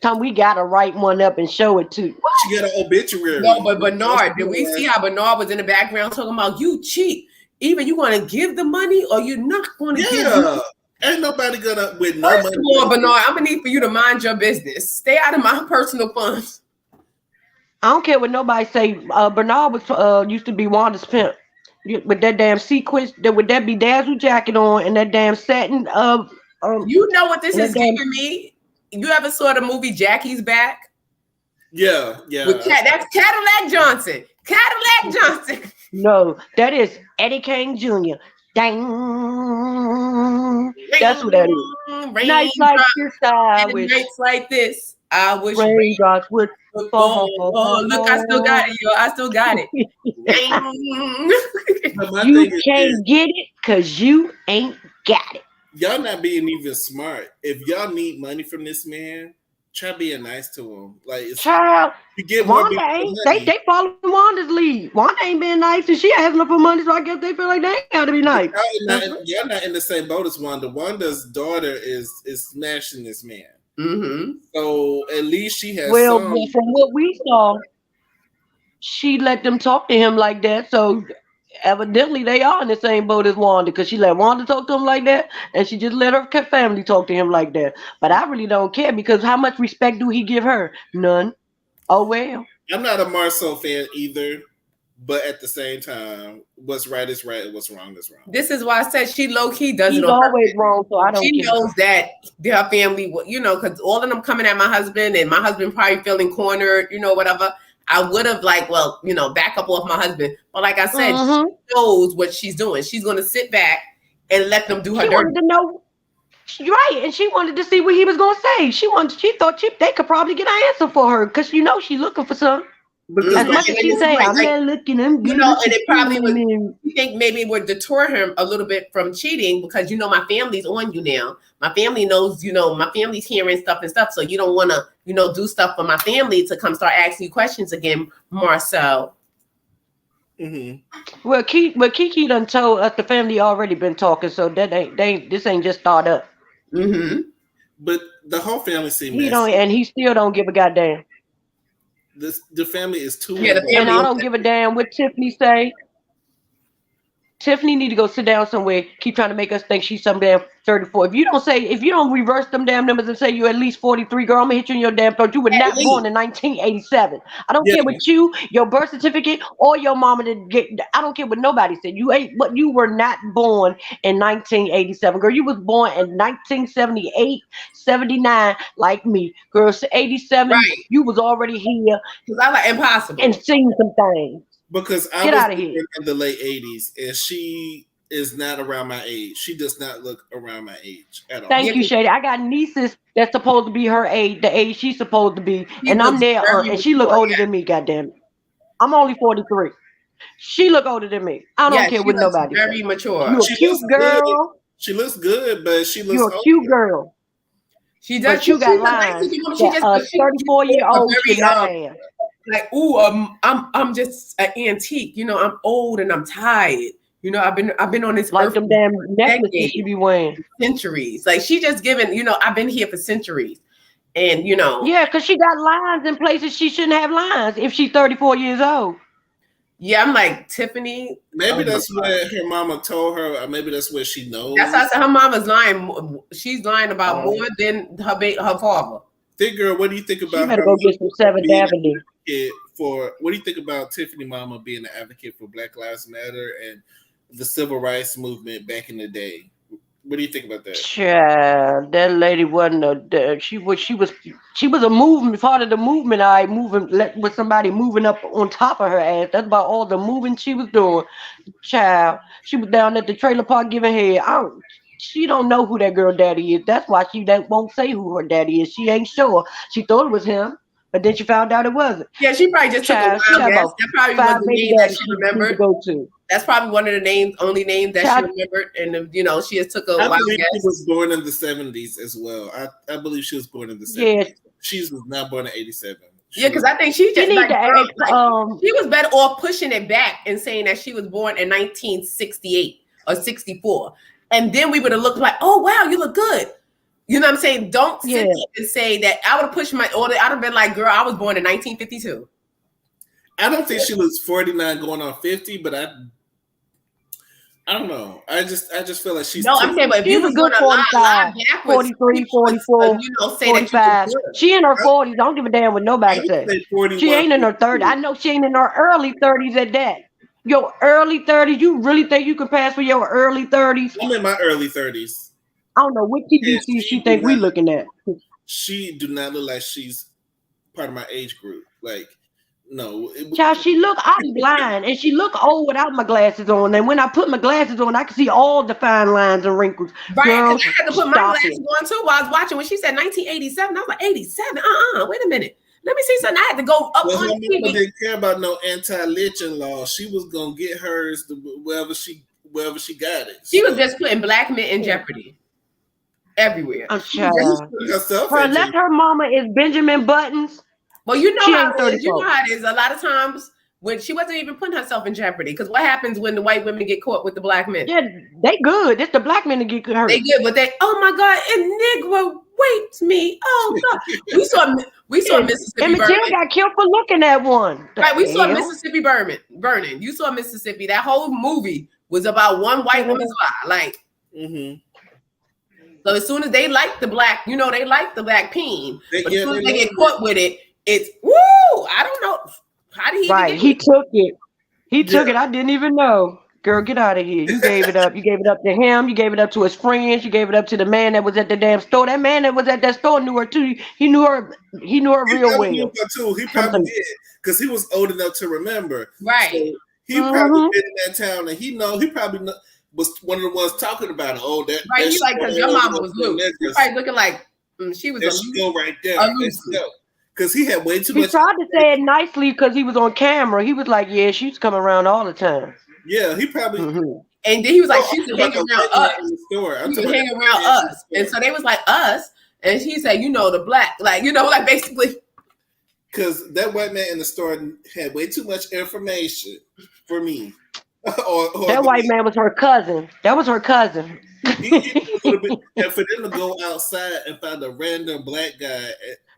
Tom, we gotta write one up and show it too. What? She got an obituary. No, but Bernard, did we see how Bernard was in the background talking about you cheat? Either you going to give the money or you're not going to give the money. Ain't nobody gonna with no First money. of all, Bernard, I'm gonna need for you to mind your business. Stay out of my personal funds. I don't care what nobody say. Bernard was used to be Wanda's pimp with that damn sequence. With that bedazzled jacket on and that damn satin. You know what this is giving me? You ever saw the movie Jackie's Back? Yeah. That's Cadillac Johnson. Cadillac Johnson. No, that is Eddie King Jr. Dang. That's what that is. Nights like this, I wish. Nights like this, I wish. Raindrops would fall. Oh, look, I still got it, yo. I still got it. You can't get it because you ain't got it. Y'all not being even smart. If y'all need money from this man, try being nice to him. Like it's Child, you get more Wanda bang for ain't. money. They following Wanda's lead. Wanda ain't being nice, and she asking her for money, so I guess they feel like they ain't got to be nice. Y'all not in the same boat as Wanda. Wanda's daughter is smashing this man. Mm-hmm. So at least she has Well, some. from what we saw, she let them talk to him like that. So evidently they are in the same boat as Wanda, because she let Wanda talk to him like that, and she just let her family talk to him like that. But I really don't care, because how much respect do he give her? None. Oh well. I'm not a Marcel fan either, but at the same time, what's right is right and what's wrong is wrong. This is why I said she low key does He's it on always purpose. wrong, so I don't She care. knows that her family, because all of them coming at my husband, and my husband probably feeling cornered, whatever. I would have back up off my husband. But like I said, she knows what she's doing. She's going to sit back and let them do her She dirty. wanted to know, right? And she wanted to see what he was going to say. She thought they could probably get an answer for her, because she's looking for some. Because As much as she say, I'm not looking, I'm good. And it probably would. You think maybe it would deter him a little bit from cheating, because my family's on you now. My family knows, my family's hearing stuff and stuff. So you don't want to, do stuff for my family to come start asking you questions again, Marcel. Mm-hmm. Well, Kiki done told us the family already been talking, so that this ain't just start up. Mm-hmm. But the whole family seems and he still don't give a goddamn. The family is too. Yeah, and I don't give a damn what Tiffany say. Tiffany need to go sit down somewhere. Keep trying to make us think she's some damn 34. If you don't reverse them damn numbers and say you at least 43, girl, I'm gonna hit you in your damn throat. You were not born in 1987. I don't care what your birth certificate, or your mama did get. I don't care what nobody said. You were not born in 1987, girl. You was born in 1978, 79, like me, girl. 87, right. You was already here. Because I like impossible and seen some things. Because I was born in the late 80s, and she is not around my age. She does not look around my age at all. Thank you, Shady. I got nieces that's supposed to be her age, the age she's supposed to be, and I'm there, and she look older than me. Goddamn it, I'm only 43. She look older than me. I don't care what nobody. Very mature. You a cute girl. Good. She looks good, but she looks. You a cute girl. She does. But you got lines. A 34-year-old should not have. Like, I'm just an antique. I'm old and I'm tired. I've been on this like earth them damn necklaces she be wearing centuries. Like she just given. I've been here for centuries, and Yeah, because she got lines in places she shouldn't have lines if she's 34 years old. Yeah, I'm like Tiffany. Maybe that's what her mama told her. Or maybe that's what she knows. That's why I said her mama's lying. She's lying about more than her father. Thick girl, what do you think about? She better go get some 7th Avenue. What do you think about Tiffany mama being an advocate for Black Lives Matter and the civil rights movement back in the day? What do you think about that? Child, that lady wasn't she was a movement, part of the movement. With somebody moving up on top of her ass. That's about all the moving she was doing. Child, she was down at the trailer park giving head. She don't know who that girl daddy is. That's why she won't say who her daddy is. She ain't sure. She thought it was him, but then she found out it wasn't. Yeah, she probably just took a wild guess. That probably was the name that she remembered. Go to. That's probably one of the only names that she remembered, and she just took a wild guess. She was born in the 70s as well. I believe she was born in the 70s. Yeah. She was not born in 87. Because I think she just she was better off pushing it back and saying that she was born in 1968 or 64. And then we would have looked like, oh, wow, you look good. You know what I'm saying? Don't sit and say that. I would have pushed my order. I'd have been like, girl, I was born in 1952. I don't think she looks 49 going on 50, but I don't know. I just feel like she's. No, I'm saying, but if you was going to lie backwards, 43, 44, say 45. That you she in her 40s. I don't give a damn what nobody says. She ain't in her 30s. I know she ain't in her early 30s at that. Your early 30s, you really think you can pass for your early 30s? I'm in my early 30s. I don't know what TBC she think we looking at. She do not look like she's part of my age group. Like, no. Child, I'm blind, and she look old without my glasses on. And when I put my glasses on, I can see all the fine lines and wrinkles. Right, because I had to put my glasses on too while I was watching. When she said 1987, I was like, 87? Wait a minute. Let me see something. I had to go up on TV. Didn't care about no anti-lynching law. She was gonna get hers wherever she got it. She was just putting black men in jeopardy. everywhere. I'm She was sure. putting herself at Unless her mama is Benjamin Buttons, Well, you know she how ain't it is. You 34. know how it is. A lot of times when she wasn't even putting herself in jeopardy. Because what happens when the white women get caught with the black men? Yeah, they good. It's the black men that get hurt. They good, but they, oh my God, a Negro raped me. Oh God. We saw Mississippi Emmett burning. Till got killed for looking at one. Right, we saw Mississippi burning. You saw Mississippi. That whole movie was about one white woman's lie. Like, so as soon as they like the black, you know, they like the black peen. But as soon as they get caught with it, it's woo! I don't know. How did he Right, he took it. He took it. I didn't even know. Girl, get out of here. You gave it up. You gave it up to him. You gave it up to his friends. You gave it up to the man that was at the damn store. That man that was at that store knew her too. He knew her real well. Knew her too. He probably did. Because he was old enough to remember. Right. So he probably been in that town and he probably was one of the ones talking about it. Oh, that right. He's like, because your mama was loose. He's probably looking like she was there a she go right there. loose. Because he had way too much. He tried to say it nicely because he was on camera. He was like, yeah, she's coming around all the time. Yeah, he probably. And then he was like, she's hanging around us. She was hanging around us. And so they was like, us. And he said, you know, the black. Like, you know, like basically. Because that white man in the store had way too much information for me. That white man was her cousin. That was her cousin. And for them to go outside and find a random black guy,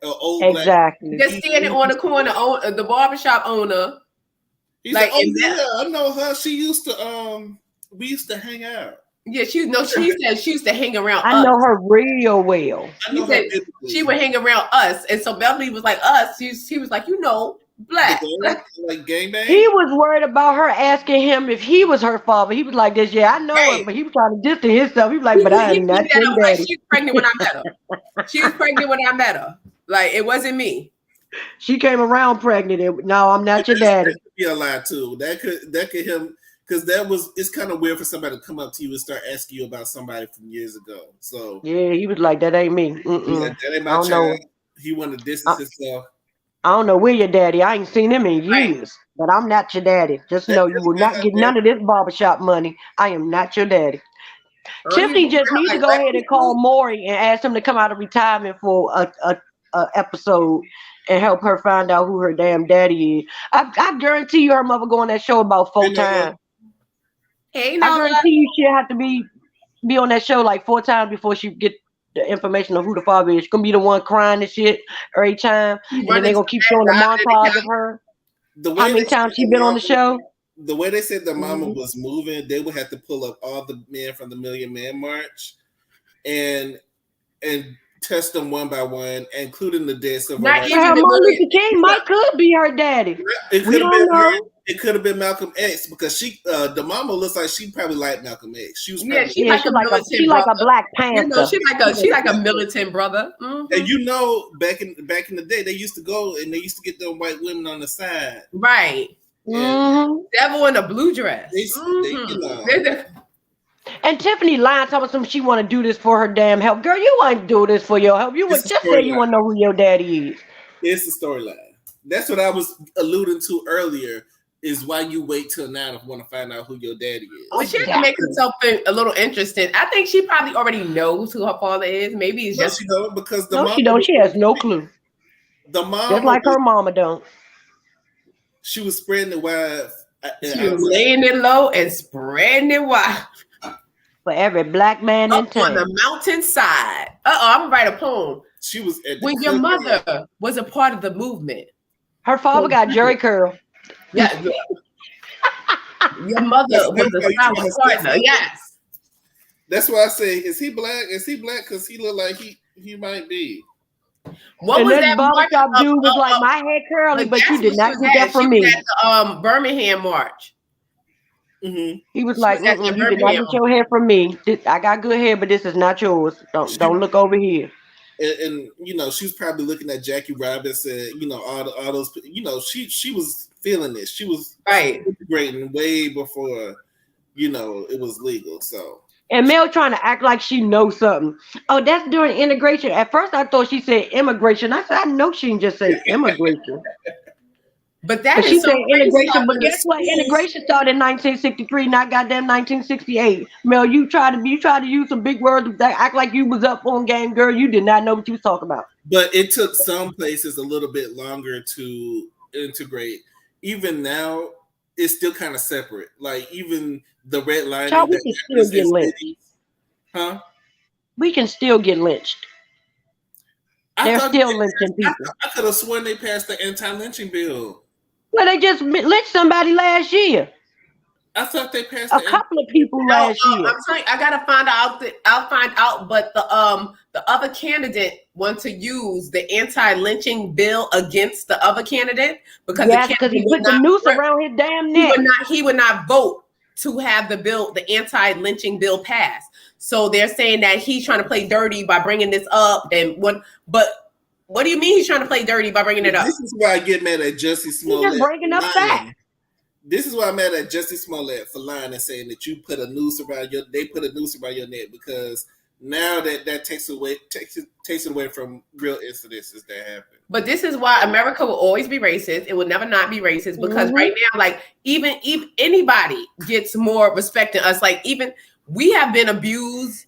old exactly. Just standing on the corner, the barbershop owner. He's like, oh yeah, I know her. She used to we used to hang out. Yeah, she said she used to hang around I us. know her real well. She would hang around us. And so Beverly was like us. She was like, you know, black. Like gangbang. He was worried about her asking him if he was her father. He was like this, yeah, I know him, but he was trying to distance himself. He was like, but I am not your daddy. Like, she was pregnant when I met her. She was pregnant when I met her. Like, it wasn't me. She came around pregnant. No, I'm not your daddy. That could be a lie too. That could him because it's kind of weird for somebody to come up to you and start asking you about somebody from years ago. So yeah, he was like, that ain't me. That ain't my child. He wanted to distance himself. I don't know where your daddy. I ain't seen him in years, but I'm not your daddy. Just know you will not get none of this barbershop money. I am not your daddy. Tiffany just needs to go ahead and call Maury and ask him to come out of retirement for a episode and help her find out who her damn daddy is. I guarantee you her mother go on that show about 4 times. Hey, I guarantee you she'll have to be on that show like 4 times before she get the information of who the father is. She's gonna be the one crying and shit every time, and then they're gonna keep showing the montage of her. How many times she been on the show? The way they said the mama was moving, they would have to pull up all the men from the Million Man March and test them one by one, including the dead civil rights. Martin Luther King might could be her daddy. We don't know. It could have been Malcolm X because the mama looks like she probably liked Malcolm X. She was she like a Black Panther. You know, she like a militant brother. Mm-hmm. And you know, back in the day, they used to go and they used to get them white women on the side, right? Devil in a blue dress. And Tiffany lying, telling us she want to do this for her damn help. Girl, you want to do this for your help. You would just say you want to know who your daddy is. It's the storyline. That's what I was alluding to earlier. Is why you wait till now to want to find out who your daddy is. Well, she has to make herself a little interesting. I think she probably already knows who her father is. Maybe it's just she don't because she don't. She has no clue. The mom, just like her mama don't. She was spreading it wide. She was laying it low and spreading it wide for every black man in town. On the mountainside. I'm gonna write a poem. She was when your mother was a part of the movement. Her father got Jerry curl. Yeah. Your mother was a spouse partner. Yes. That's why I say, is he black? Is he black? Because he look like he might be. What was that barbershop dude was like, my hair curly, but you did not get that from me. At the Birmingham March. Mm-hmm. He was like, you did not get your hair from me. I got good hair, but this is not yours. Don't look over here. And you know, she was probably looking at Jackie Robinson, you know, all those, you know, she was feeling this. She was integrating way before, you know, it was legal. So and Mel trying to act like she knows something. Oh, that's during integration. At first I thought she said immigration. I said, I know she didn't just say immigration. But that But is she so said crazy. integration, but guess what? Integration started in 1963, not goddamn 1968. Mel, you try to use some big words that act like you was up on game, girl. You did not know what you was talking about. But it took some places a little bit longer to integrate. Even now, it's still kind of separate. Like even the redlining Child, we that can happens still in get lynched. cities, huh? We can still get lynched. They're still lynching people. I could have sworn they passed the anti-lynching bill. Well, they just lynched somebody last year. I thought they passed a couple of people last year. I'm telling you, I gotta find out. I'll find out. But the other candidate want to use the anti-lynching bill against the other candidate because he put the noose around his damn neck. He would not vote to have the anti-lynching bill passed. So they're saying that he's trying to play dirty by bringing this up. But what do you mean he's trying to play dirty by bringing it up? This is why I get mad at Jussie Smollett. He's just bringing up facts. This is why I'm mad at Jussie Smollett for lying and saying that you put a noose around they put a noose around your neck, because now that takes it away from real incidences that happen. But this is why America will always be racist. It will never not be racist, because right now, like even if anybody gets more respect than us, like even we have been abused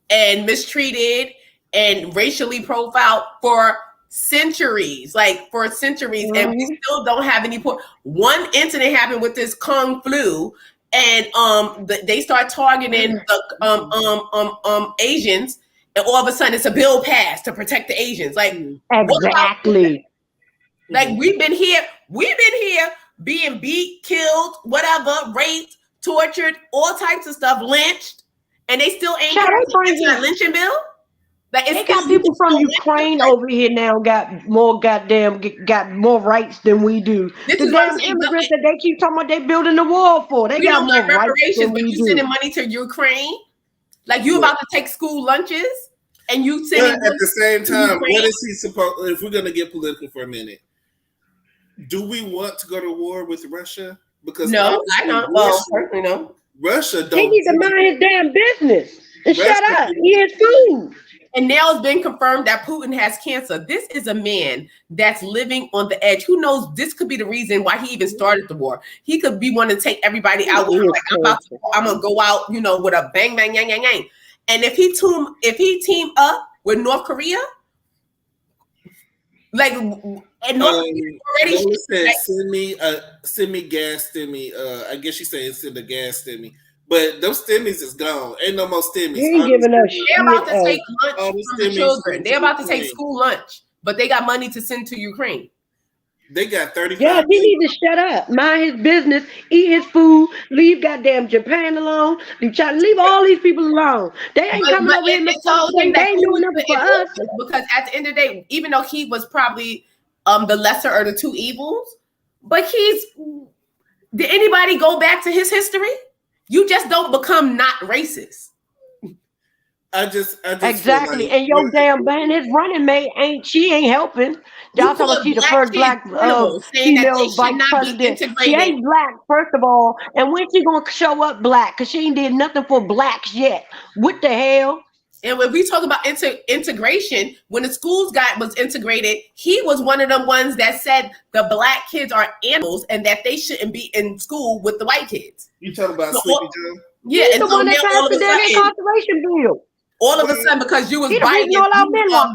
and mistreated and racially profiled for centuries, and we still don't have any point. One incident happened with this Kung flu, and they start targeting the Asians, and all of a sudden it's a bill passed to protect the Asians. Like exactly. Like we've been here being beat, killed, whatever, raped, tortured, all types of stuff, lynched, and they still ain't a lynching bill. Like they got people from Ukraine over here now got more rights than we do. The damn immigrants that they keep talking about they building the wall for. They got more rights than we do. You sending money to Ukraine? Like you about to take school lunches and you sending at the same time, what is he supposed, if we're gonna get political for a minute, do we want to go to war with Russia? Because no, I don't. Well, personally, no. Russia don't. He needs to mind his damn business and shut up. He is food. And now it's been confirmed that Putin has cancer. This is a man that's living on the edge. Who knows? This could be the reason why he even started the war. He could be wanting to take everybody out. Like, I'm gonna go out, with a bang, bang, yang, yang, yang. And if he team up with North Korea, like, and North Korea already said, send me gas, send me. I guess she's saying send the gas, send me. But those stimmies is gone. Ain't no more stimmies. They're about to take lunch from the children. They're about to take school lunch, but they got money to send to Ukraine. They got 35. Yeah, he need to shut up, mind his business, eat his food, leave goddamn Japan alone, leave all these people alone. They ain't coming over here. They ain't doing nothing for us. Because at the end of the day, even though he was probably the lesser of the two evils, but did anybody go back to his history? You just don't become not racist. I just exactly. Like, and your damn man, his running mate ain't helping. Y'all talking about she the first black female vice president. She ain't black, first of all. And when she gonna show up black? Because she ain't did nothing for blacks yet. What the hell? And when we talk about integration, when the schools was integrated, he was one of them ones that said the black kids are animals and that they shouldn't be in school with the white kids. You talking about Sleepy Joe? Yeah, he's the one that passed the damn incarceration bill. All of a sudden, because you was biting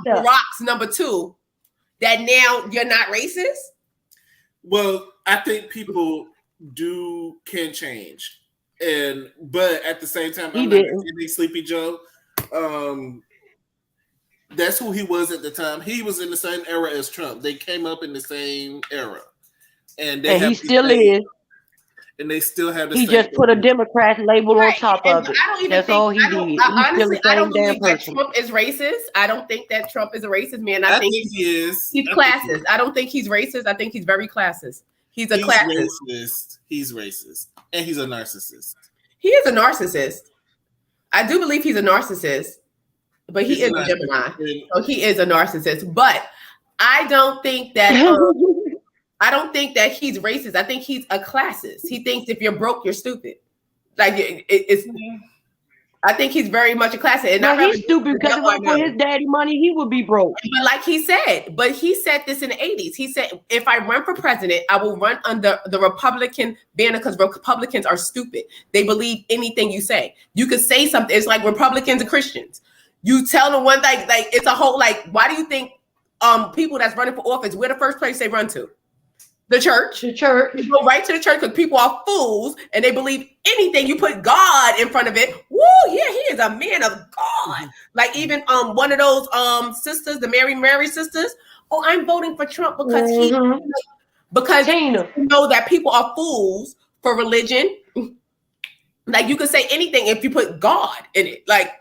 rocks number 2, that now you're not racist? Well, I think people can change. But at the same time, I'm not defending Sleepy Joe. That's who he was at the time. He was in the same era as Trump. They came up in the same era, and he still is. And they still have the same. He just put a Democrat label on top of it. That's all he did. Honestly, I don't believe that Trump is racist. I don't think that Trump is a racist man. I think he is. He's classist. I don't think he's racist. I think he's very classist. He's classist. He's racist, and he's a narcissist. He is a narcissist. I do believe he's a narcissist, but he is a Gemini. So he is a narcissist. But I don't think that he's racist. I think he's a classist. He thinks if you're broke, you're stupid. Like it's I think he's very much a classist. And but he's stupid because if it wasn't for his daddy money, he would be broke. But like he said this in the 80s. He said, if I run for president, I will run under the Republican banner because Republicans are stupid. They believe anything you say. You could say something. It's like Republicans and Christians. You tell them one thing, like it's a whole, like, why do you think people that's running for office, where the first place they run to? The church. The church. You go right to the church because people are fools and they believe anything. You put God in front of it. Woo, yeah, he is a man of God. Like even one of those sisters, the Mary sisters. Oh, I'm voting for Trump because because you know that people are fools for religion. Like you could say anything if you put God in it. Like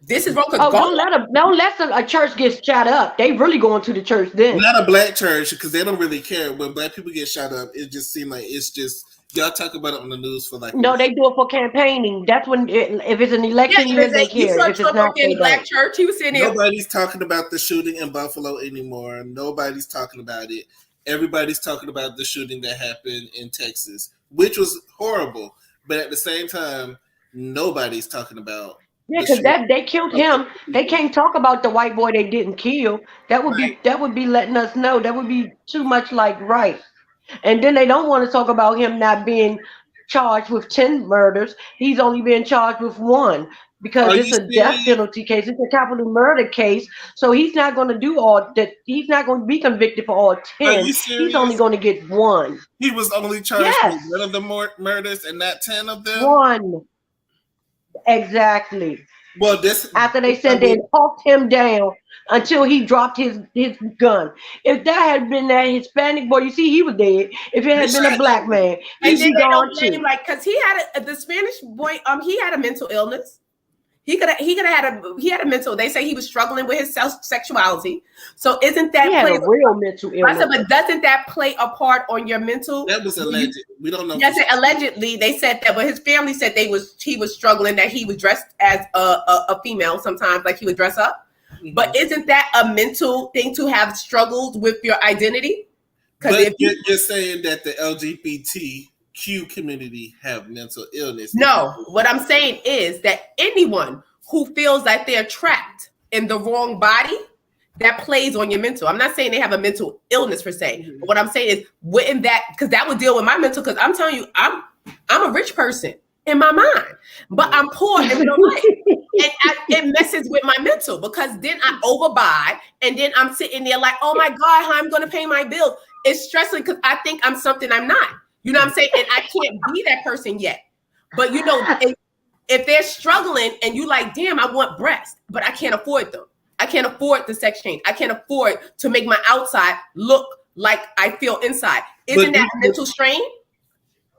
this is wrong. Don't let a church get shot up. They really going to the church then. Not a black church because they don't really care. When black people get shot up, it just seems like it's just y'all talk about it on the news for like. No, they do it for campaigning. That's when if it's an election year, they care. If it's not in black church, he was sitting there. Nobody's talking about the shooting in Buffalo anymore. Nobody's talking about it. Everybody's talking about the shooting that happened in Texas, which was horrible. But at the same time, nobody's talking about. Yeah, because they killed him. They can't talk about the white boy they didn't kill. That would be letting us know. That would be too much like right. And then they don't want to talk about him not being charged with 10 murders. He's only being charged with 1 because it's a death penalty case. It's a capital murder case. So he's not going to do all that. He's not going to be convicted for all 10. He's only going to get 1. He was only charged with 1 of the murders and not 10 of them? 1. Exactly. Well, this after they said they talked him down until he dropped his gun. If that had been that Hispanic boy, you see, he was dead. If it had been a black man, he'd be gone too. Like, because he had the Spanish boy. He had a mental illness. He had a mental. They say he was struggling with his sexuality. So isn't that he had a real mental illness? But doesn't that play a part on your mental? That was alleged. We don't know. Yes, allegedly they said that, but his family said he was struggling, that he was dressed as a female sometimes, like he would dress up. Mm-hmm. But isn't that a mental thing to have struggled with your identity? But if you're saying that the LGBTQ community have mental illness. No, what I'm saying is that anyone who feels that they're trapped in the wrong body, that plays on your mental. I'm not saying they have a mental illness per se. But what I'm saying is, wouldn't that, because that would deal with my mental, because I'm telling you, I'm a rich person in my mind, but I'm poor in real life. And it messes with my mental because then I overbuy and then I'm sitting there like, oh my God, how I'm going to pay my bills. It's stressing because I think I'm something I'm not. You know what I'm saying? And I can't be that person yet. But you know, if they're struggling and you like, damn, I want breasts, but I can't afford them. I can't afford the sex change. I can't afford to make my outside look like I feel inside. Isn't that a mental strain?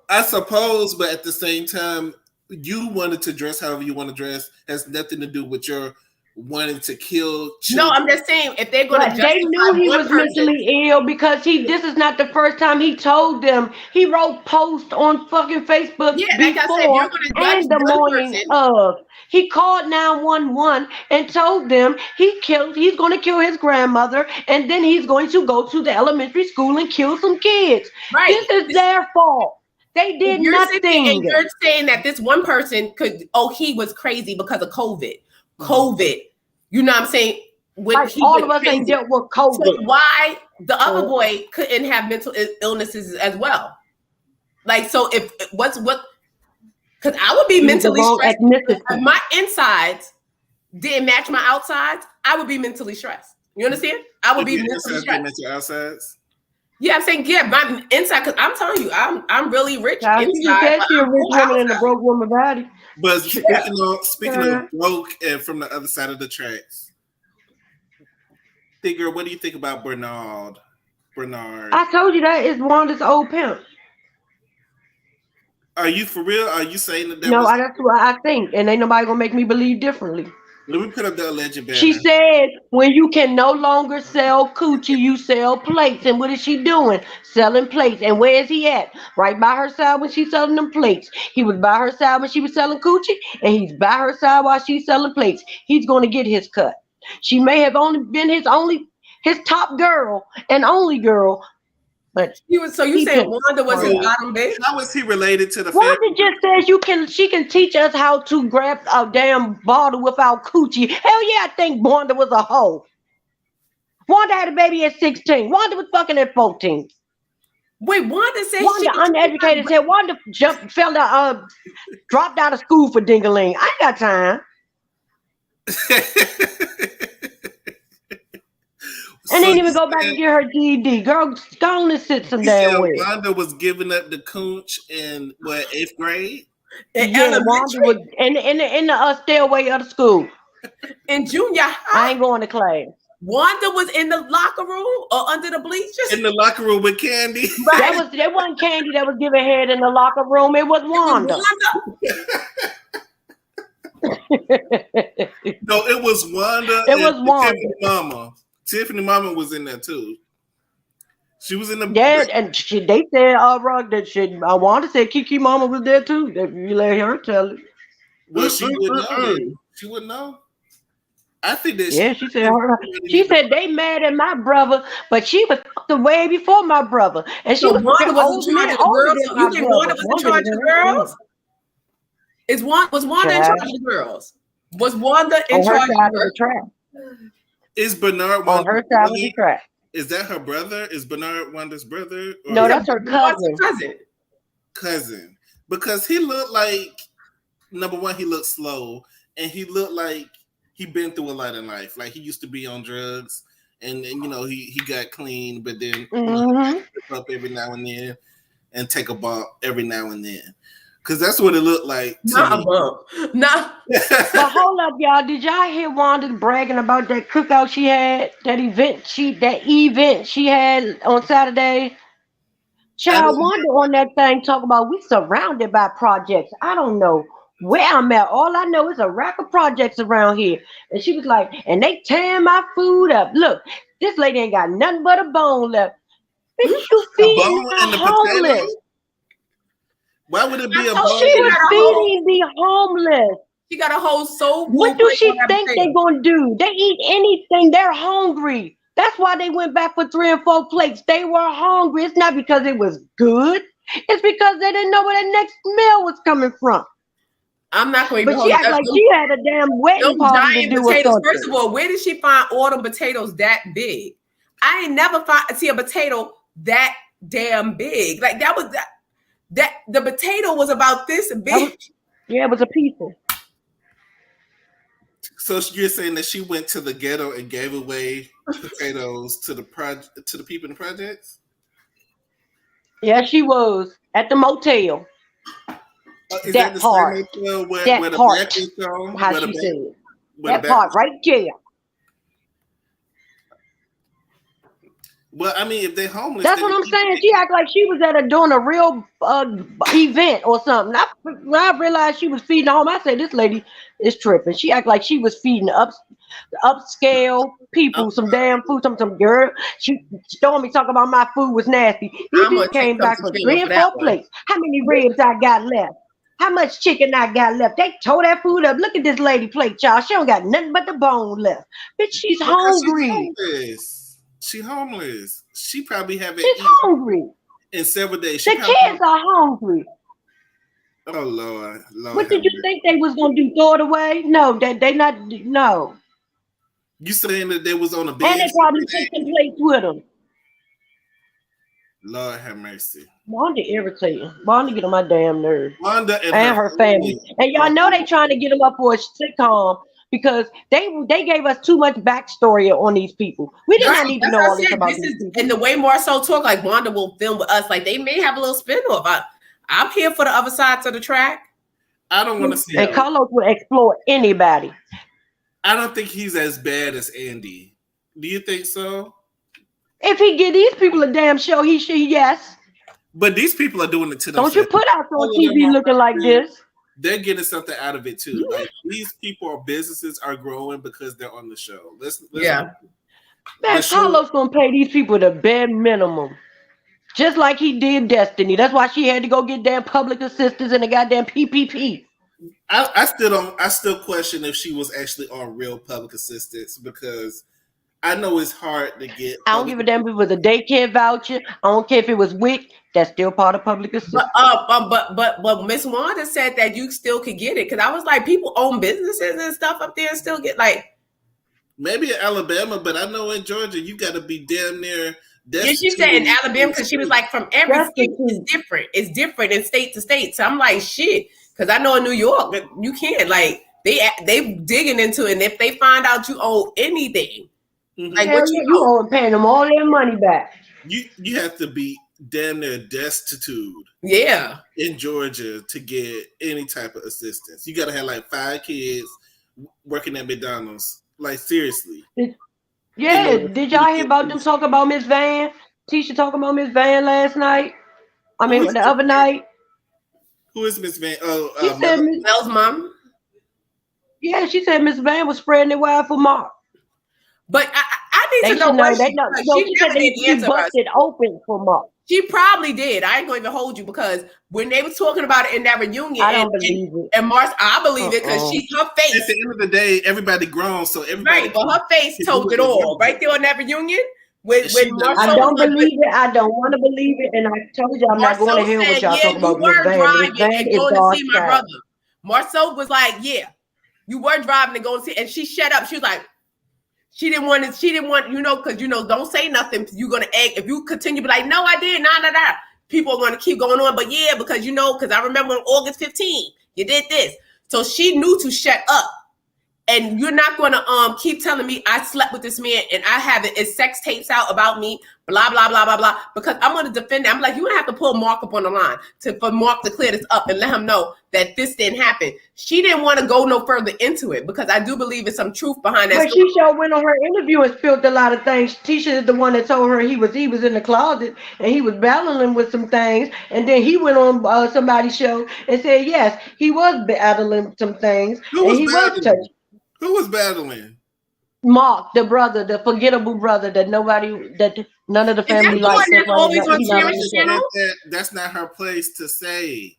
I suppose, but at the same time, you wanted to dress however you want to dress has nothing to do with your wanting to kill children. No, I'm just saying if they're going to they knew he was mentally ill because this is not the first time he told them. He wrote posts on fucking Facebook before and the morning of. He called 911 and told them he's going to kill his grandmother and then he's going to go to the elementary school and kill some kids. Right. This is their fault. They did nothing. And you're saying that this one person he was crazy because of COVID. COVID. You know what I'm saying? All of us ain't dealt with COVID. So why the other boy couldn't have mental illnesses as well? Like, so because I would be mentally stressed. If my insides didn't match my outsides, I would be mentally stressed. You understand? I would be mentally stressed. Match your outsides? Yeah, I'm saying, my inside, because I'm telling you, I'm really rich inside. You said you're a rich woman in a broke woman body. But speaking of broke and from the other side of the tracks, Girl, what do you think about Bernard? I told you that is Wanda's old pimp. Are you for real? Are you saying that? No, that's what I think, and ain't nobody gonna make me believe differently. Let me put up the alleged banner. She said, when you can no longer sell coochie, you sell plates. And what is she doing? Selling plates. And where is he at? Right by her side when she's selling them plates. He was by her side when she was selling coochie, and he's by her side while she's selling plates. He's going to get his cut. She may have only been his top girl and only girl But he was. So you saying Wanda was his bottom bitch? How is he related to the Wanda family? just says she can teach us how to grab a damn bottle without coochie. Hell yeah, I think Wanda was a hoe. Wanda had a baby at 16. Wanda was fucking at 14. Wait, Wanda said Wanda uneducated said Wanda dropped out of school for dingaling. I ain't got time. And didn't even go back and get her GED. Girl, go on and sit some damn way. Wanda was giving up the cooch in what, 8th grade? Yeah, Wanda was in the stairway of the school. In junior high? I ain't going to class. Wanda was in the locker room or under the bleachers? In the locker room with Candy. Right. That wasn't Candy that was giving head in the locker room. It was Wanda. No, it was Wanda. It was Wanda. Tiffany Mama. Tiffany Mama was in there too. She was in the and they said that shit. Wanda said Kiki Mama was there too. If you let her tell it. Well, she wouldn't know. She wouldn't know. I think that she said they mad at my brother, but she was the way before my brother, and she was Wanda was in charge of the girls. So you think Wanda was in charge of the girls? Was Wanda in charge of the girls? Was Wanda in charge of the track? Is Bernard on her side of the track? Is that her brother? Is Bernard Wanda's brother? No, that's her cousin. Cousin, because he looked like, number one, he looked slow, and he looked like he been through a lot in life. Like he used to be on drugs, and you know he got clean, but then pick up every now and then and take a bump every now and then. Because that's what it looked like. Not a bump. Nah. But hold up, y'all. Did y'all hear Wanda bragging about that cookout she had? That event she had on Saturday? Child, Wanda on that thing talking about we surrounded by projects. I don't know where I'm at. All I know is a rack of projects around here. And she was like, and they tearing my food up. Look, this lady ain't got nothing but a bone left. Bitch, you feeding the homeless. Potato? Why would it be a bone? She was feeding the homeless. She got a whole soul. What do she think they're gonna do? They eat anything. They're hungry. That's why they went back for 3 and 4 plates. They were hungry. It's not because it was good. It's because they didn't know where the next meal was coming from. I'm not going to. But she acted like she had a damn wedding party to do with something. First of all, where did she find autumn potatoes that big? I ain't never see a potato that damn big. Like that was that the potato was about this big. It was a piece. So you're saying that she went to the ghetto and gave away potatoes to the people in the projects? Yeah, she was at the motel. Is that the part? Same motel where the part? black is on? How she said it? That part right there. Well, I mean, if they're homeless, that's what I'm saying. She acted like she was doing a real event or something. When I realized she was feeding home, I said, "This lady is tripping." She acted like she was feeding upscale people some damn food. Some girl. She told me talking about my food was nasty. You just came back with 3 and 4 plates. How many ribs I got left? How much chicken I got left? They tore that food up. Look at this lady plate, y'all. She don't got nothing but the bone left. Bitch, she's hungry. She's homeless. She probably haven't eaten hungry in several days. The kids are hungry. Oh Lord. What did you think they was gonna do? Throw it away? No, they not. No. You saying that they was on a bed? And they probably took some plates with them. Lord have mercy. Wanda irritating. Wanda get on my damn nerves. Wanda and her family. And y'all know they trying to get them up for a sitcom. Because they gave us too much backstory on these people. We did not need to know all this about these people. And the way Marcel talk, like Wanda will film with us, like they may have a little spinoff. I'm here for the other sides of the track. I don't want to see. And Carlos will explore anybody. I don't think he's as bad as Andy. Do you think so? If he give these people a damn show, he should. Yes. But these people are doing it to themselves. Don't you put out on TV looking like this? They're getting something out of it too. Like these people or businesses are growing because they're on the show. Let's Man, Carlos gonna pay these people the bare minimum. Just like he did Destiny. That's why she had to go get damn public assistance and the goddamn PPP. I still question if she was actually on real public assistance because I know it's hard to get. I don't give a damn if it was a daycare voucher. I don't care if it was WIC. That's still part of public assistance. But Miss Wanda said that you still could get it, because I was like, people own businesses and stuff up there and still get like. Maybe in Alabama, but I know in Georgia you got to be damn near. Yeah, she said in Alabama, because she was like, from every state is different. It's different in state to state. So I'm like, shit, because I know in New York you can't, like, they digging into it, and if they find out you owe anything, like what you owe, paying them all their money back. You have to be damn near destitute. Yeah, in Georgia to get any type of assistance. You got to have like 5 kids working at McDonald's. Like, seriously. Did y'all hear about them talking about Miss Van? Tisha talking about Miss Van last night? I mean, the other night. Who is Miss Van? She said Mel's mom. Yeah, she said Miss Van was spreading it wide for Mark. But I need to know what she said she busted open for Mark. She probably did. I ain't going to even hold you, because when they was talking about it in that reunion, I don't believe it. And Mars, I believe it, because her face. At the end of the day, everybody grown, so everybody. Right, but her face told it all. Right there on that reunion, when I don't believe it. I don't want to believe it, and I told you I'm not going to hear what y'all talking about. You were driving and going to see my brother. Marcel was like, "Yeah, you were driving and going to see," and she shut up. She was like. She didn't want, because, don't say nothing. You're going to egg. If you continue to be like, no, I did, nah. People are going to keep going on. But yeah, because, because I remember on August 15th, you did this. So she knew to shut up. And you're not going to keep telling me I slept with this man and I have it's sex tapes out about me, blah, blah, blah, blah, blah. Because I'm going to defend it. I'm like, you don't have to pull Mark up on the line for Mark to clear this up and let him know that this didn't happen. She didn't want to go no further into it, because I do believe there's some truth behind that. But she sure went on her interview and spilled a lot of things. Tisha is the one that told her he was in the closet and he was battling with some things. And then he went on somebody's show and said, yes, he was battling some things. Who was battling? Mark, the brother, the forgettable brother that none of the family likes. That's not her place to say.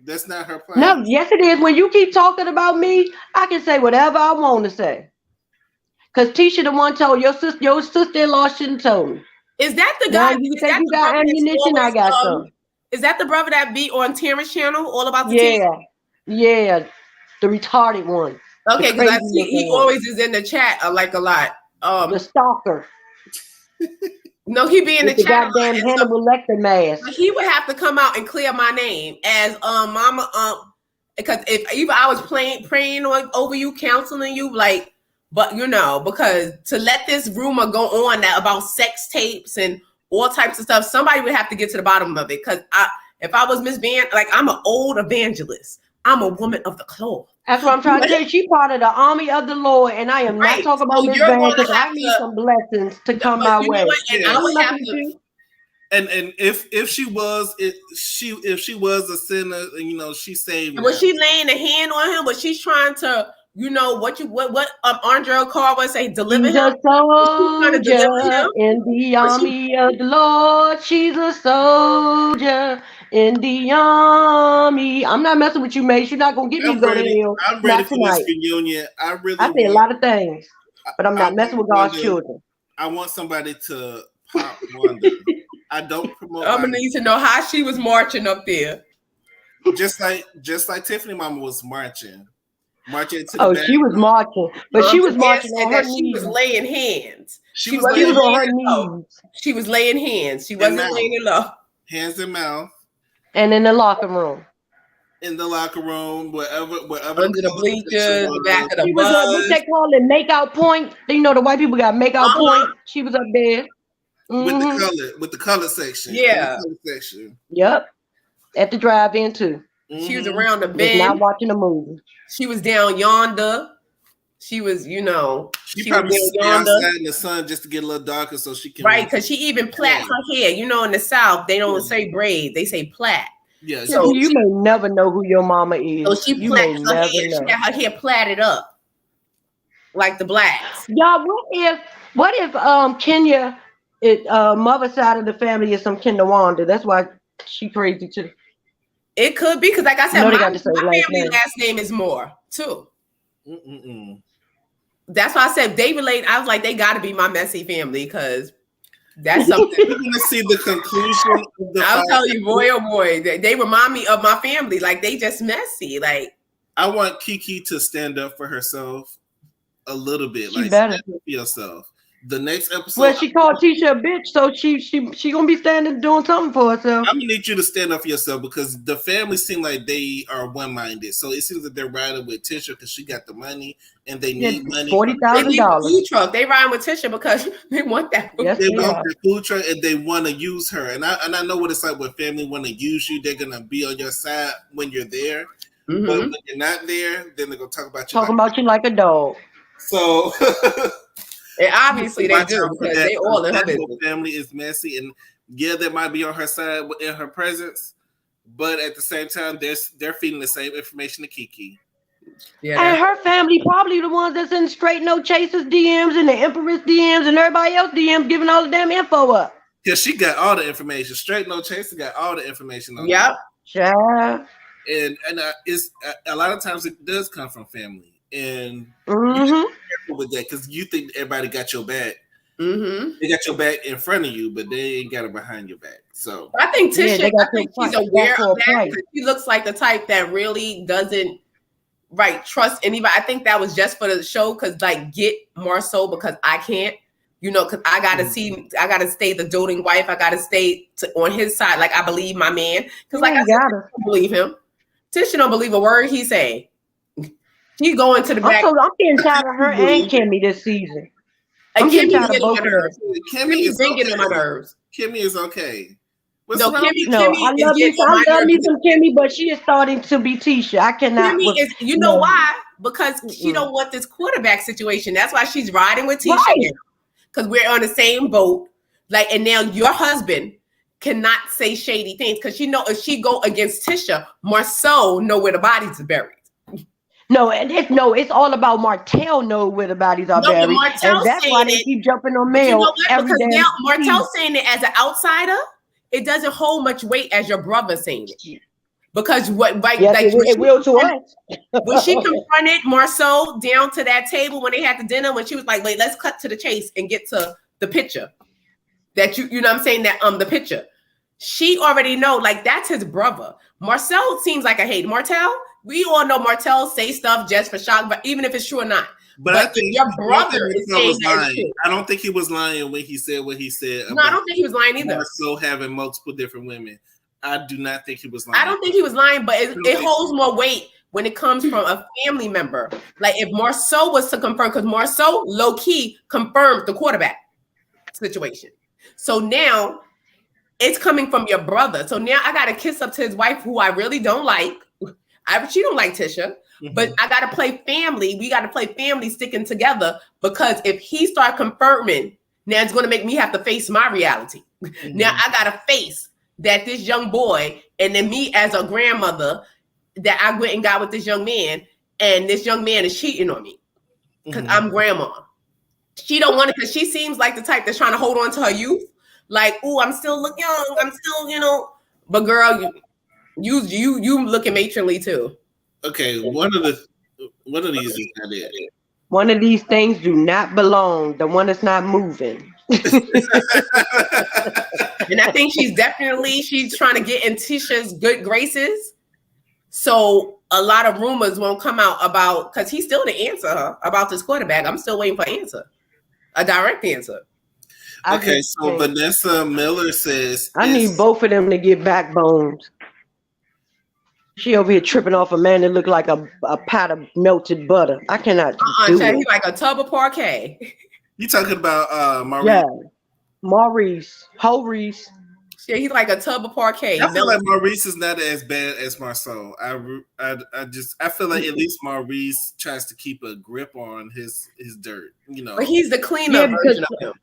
That's not her place. No, yes it is. When you keep talking about me, I can say whatever I want to say. Because Tisha the one told your sister-in-law shouldn't tell me. Is that the guy? You think you got ammunition? I got some. Is that the brother that be on Terrence channel all about the team? Yeah, the retarded one. Okay, because I see he always is in the chat a lot. The stalker. No, he be in the chat. Goddamn Hannibal Lecter mask. He would have to come out and clear my name as Mama. Because if even I was praying over you, counseling you, like, but because to let this rumor go on that about sex tapes and all types of stuff, somebody would have to get to the bottom of it. Because if I was Miss Van, like, I'm an old evangelist. I'm a woman of the cloth. That's what I'm trying to say. She's part of the army of the Lord, and I am not talking about Miss Van, because I need some blessings to come my way. And I would have to. And if she was a sinner, she saved. Was she laying a hand on him? Was she trying to, what Andre Carr would say, deliver him? She's a soldier in the army of the Lord. She's a soldier in the army. I'm not messing with you, mate. You're not gonna get me to go to hell. I'm ready for this reunion. I say a lot of things, but I'm not messing with God's children. I want somebody to pop Wanda. I don't promote. I'm gonna need to know how she was marching up there. Just like Tiffany Mama was marching to the she was marching, but she was marching on her knees. She was laying hands. She was on her knees. She was laying hands. She wasn't laying it low. Hands in mouth. And in the locker room. In the locker room, wherever. Under the bleachers, the back of the bus. What they call it, make out point. The white people got make out point. She was up there. With the color section. Yeah. The color section. Yep. At the drive-in too. She was around the bend. Not watching a movie. She was down yonder. She was, She probably stayed outside in the sun just to get a little darker so she can. Right, because she even plait her hair. In the South, they don't say braid; they say plait. Yeah. So you may never know who your mama is. So she plaited her hair. She had her hair plaited up like the blacks. Y'all, what if Kenya, mother side of the family is some Wanda? That's why she crazy too. It could be, because, like I said, my family last name is Moore too. That's why I said they relate. I was like, they got to be my messy family because that's something. We're gonna see the conclusion of the I'll tell you, boy, oh boy, they remind me of my family. Like they just messy. Like I want Kiki to stand up for herself a little bit. She like better. stand up for yourself. The next episode, Well, she called Tisha a bitch, so she gonna be standing doing something for herself. I'm gonna need you to stand up for yourself because the family seem like they are one-minded. So it seems that they're riding with Tisha because she got the money and they need money. $40,000. Food truck. They riding with Tisha because they want that. Yes, they want the food truck and they want to use her. And I know what it's like when family want to use you. They're gonna be on your side when you're there, but when you're not there, then they're gonna talk about you. Like a dog. So. And obviously they do because they all in her business. Family is messy, and yeah, they might be on her side in her presence, but at the same time, they're feeding the same information to Kiki. Yeah, and her family probably the ones that's in Straight No Chasers DMs and the Empress DMs and everybody else DMs giving all the damn info up. Yeah, she got all the information. Straight No Chaser got all the information on. Yep. Yeah. And it's a lot of times it does come from family. And you careful with that because you think everybody got your back. They got your back in front of you, but they ain't got it behind your back. So I think Tisha, I think she's aware of that. She looks like the type that really doesn't trust anybody. I think that was just for the show because get Marceau because I can't, because I gotta I gotta stay the doting wife. I gotta stay on his side. Like I believe my man because I don't believe him. Tisha don't believe a word he say. She's going to the back. I'm getting tired of her and Kimmy this season. I'm getting tired of both of them. Kimmy's been getting on my nerves. Kimmy is okay. I love me some Kimmy, but she is starting to be Tisha. I cannot. Kimmy is, know why? Because she don't want this quarterback situation. That's why she's riding with Tisha. Because we're on the same boat. And now your husband cannot say shady things because if she go against Tisha, Marceau know where the bodies are buried. No, it's all about Martel know where the bodies are buried. And that's why they keep jumping on mail every day. Now Martel's saying it as an outsider, it doesn't hold much weight as your brother saying it. Because it will to us. When she confronted Marceau down to that table when they had the dinner, when she was like, wait, let's cut to the chase and get to the picture. That you know what I'm saying? That the picture. She already know, that's his brother. Marcel seems like a hate. Martel, we all know Martel say stuff just for shock, but even if it's true or not. But I think your brother is saying lying. I don't think he was lying when he said what he said. No, I don't think he was lying either. Marcel having multiple different women. I do not think he was lying. I don't think he was lying, but it holds more weight when it comes from a family member. If Marceau was to confirm, because Marceau low-key confirmed the quarterback situation. So now it's coming from your brother. So now I got to kiss up to his wife, who I really don't like. She don't like Tisha, but I got to play family. We got to play family sticking together because if he start confirming, now it's going to make me have to face my reality. Now I got to face that this young boy and then me as a grandmother that I went and got with this young man and this young man is cheating on me because I'm grandma. She don't want it because she seems like the type that's trying to hold on to her youth. I'm still look young. I'm still, but girl, you looking matronly too. Okay, one of these is not it. One of these things do not belong. The one that's not moving. And I think she's trying to get in Tisha's good graces. So a lot of rumors won't come out because he's still to answer her about this quarterback. I'm still waiting for an answer, a direct answer. Okay, so Vanessa Miller says I need both of them to get backbones. She over here tripping off a man that looked like a pot of melted butter. I cannot do it. He's like a tub of parquet. You talking about Maurice? Yeah, Maurice. Yeah, he's like a tub of parquet. I feel like Maurice is not as bad as Marceau. I feel like at least Maurice tries to keep a grip on his dirt. But he's the cleaner version of him.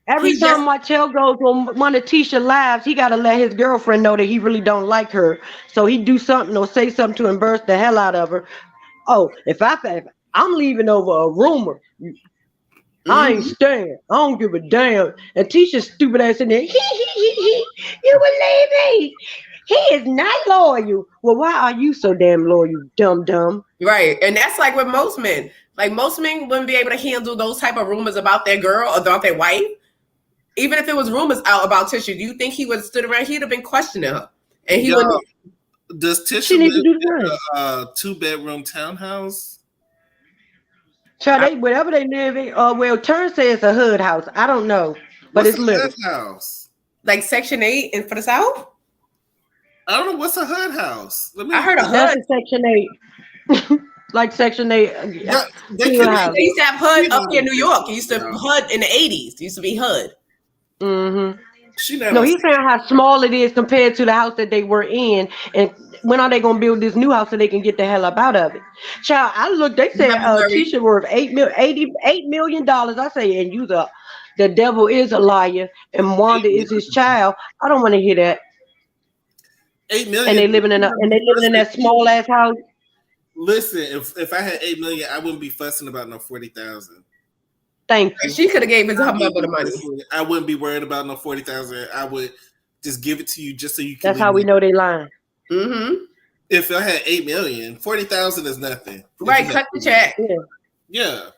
Every time Martel goes on one of Tisha lives, he got to let his girlfriend know that he really don't like her. So he do something or say something to embarrass the hell out of her. Oh, if I'm leaving over a rumor, I ain't staying. I don't give a damn. And Tisha's stupid ass in there. You believe me? He is not loyal. Well, why are you so damn loyal, you dumb? Right. And that's like with most men. Like most men wouldn't be able to handle those type of rumors about their girl or about their wife. Even if it was rumors out about Tisha, do you think he would have stood around? He'd have been questioning her, and he wouldn't. Does Tisha live in a 2-bedroom townhouse? Child, wherever they live in, well, Turn says it's a hood house. I don't know, but it's little. Hood house? Like Section 8 and for the South? I don't know. What's a hood house? I heard a hood. That's a Section 8. Like Section 8. Yeah, they used to have hood up here in New York. It used to hood in the 80s. It used to be hood. Mm-hmm. No, he's saying how small it is compared to the house that they were in, and when are they gonna build this new house so they can get the hell up out of it? Child, I looked. They said Tisha worth $88 million. I say, and the devil is a liar, and Wanda is his child. I don't want to hear that. $8 million, and they living in that small ass house. Listen, if I had $8 million, I wouldn't be fussing about no 40,000. Thank you. She could have gave it to her mother the money. I wouldn't be worried about no 40,000. I would just give it to you just so you can. That's how we know they lying. Mm-hmm. If I had $8 million, 40,000 is nothing. Right, cut the check. Yeah,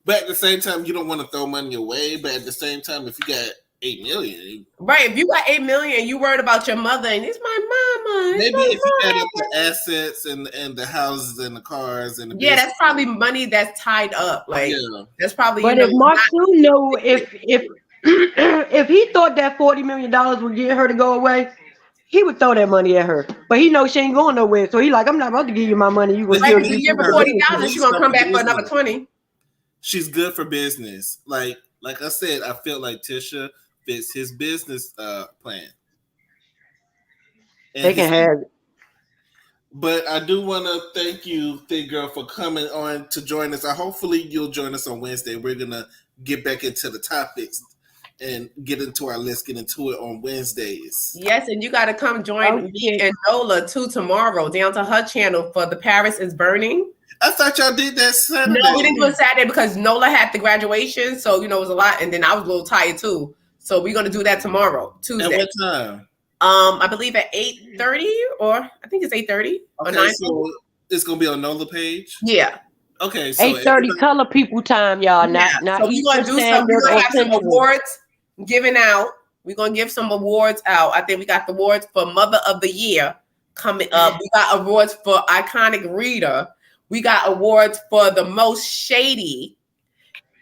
but at the same time, you don't want to throw money away. But at the same time, if you got $8 million, right? If you got $8 million, you worried about your mother, and it's my mama. Maybe if you add up the assets and the houses and the cars and the business. That's probably money that's tied up. Like that's probably. But if Martel knew if he thought that $40 million would get her to go away, he would throw that money at her. But he knows she ain't going nowhere, so he like, I'm not about to give you my money. You gonna give her 40,000. She's gonna come back for another 20. She's good for business. Like I said, I feel like Tisha fits his business plan. And they can have it. But I do want to thank you, Thick Girl, for coming on to join us. Hopefully you'll join us on Wednesday. We're going to get back into the topics and get into our list, get into it on Wednesdays. Yes, and you got to come join me and Nola too tomorrow down to her channel for The Paris is Burning. I thought y'all did that Saturday. No, we didn't do it Saturday because Nola had the graduation, so it was a lot, and then I was a little tired too. So we're gonna do that tomorrow, Tuesday. At what time? I believe at 8:30, or I think it's 8:30 or 9. So it's gonna be on Nola page. Yeah. Okay. So 8:30 color people time, y'all. Not. So we're gonna do some. We're gonna have some awards given out. We're gonna give some awards out. I think we got the awards for Mother of the Year coming up. We got awards for Iconic Reader. We got awards for the most shady.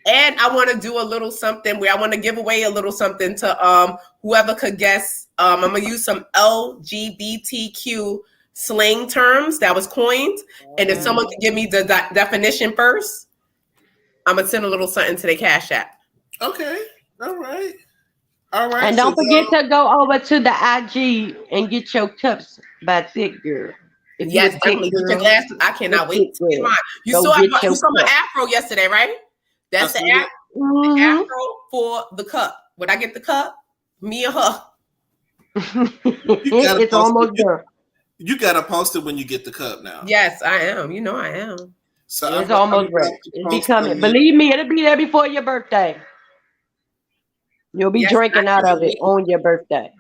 And I want to do a little something where I want to give away a little something to whoever could guess. I'm going to use some LGBTQ slang terms that was coined. And if someone could give me the definition first, I'm going to send a little something to their Cash App. Okay. All right. And don't forget to go over to the IG and get your cups by Thick Girl. Yes, definitely. Get your glasses. I cannot wait to get mine. You saw my afro yesterday, right? That's the afro for the cup. When I get the cup, me and her. It's almost there. You gotta post it when you get the cup now. Yes, I am. You know I am. So it's almost ready. It'll be coming. Believe me, it'll be there before your birthday. You'll be drinking out of it on your birthday.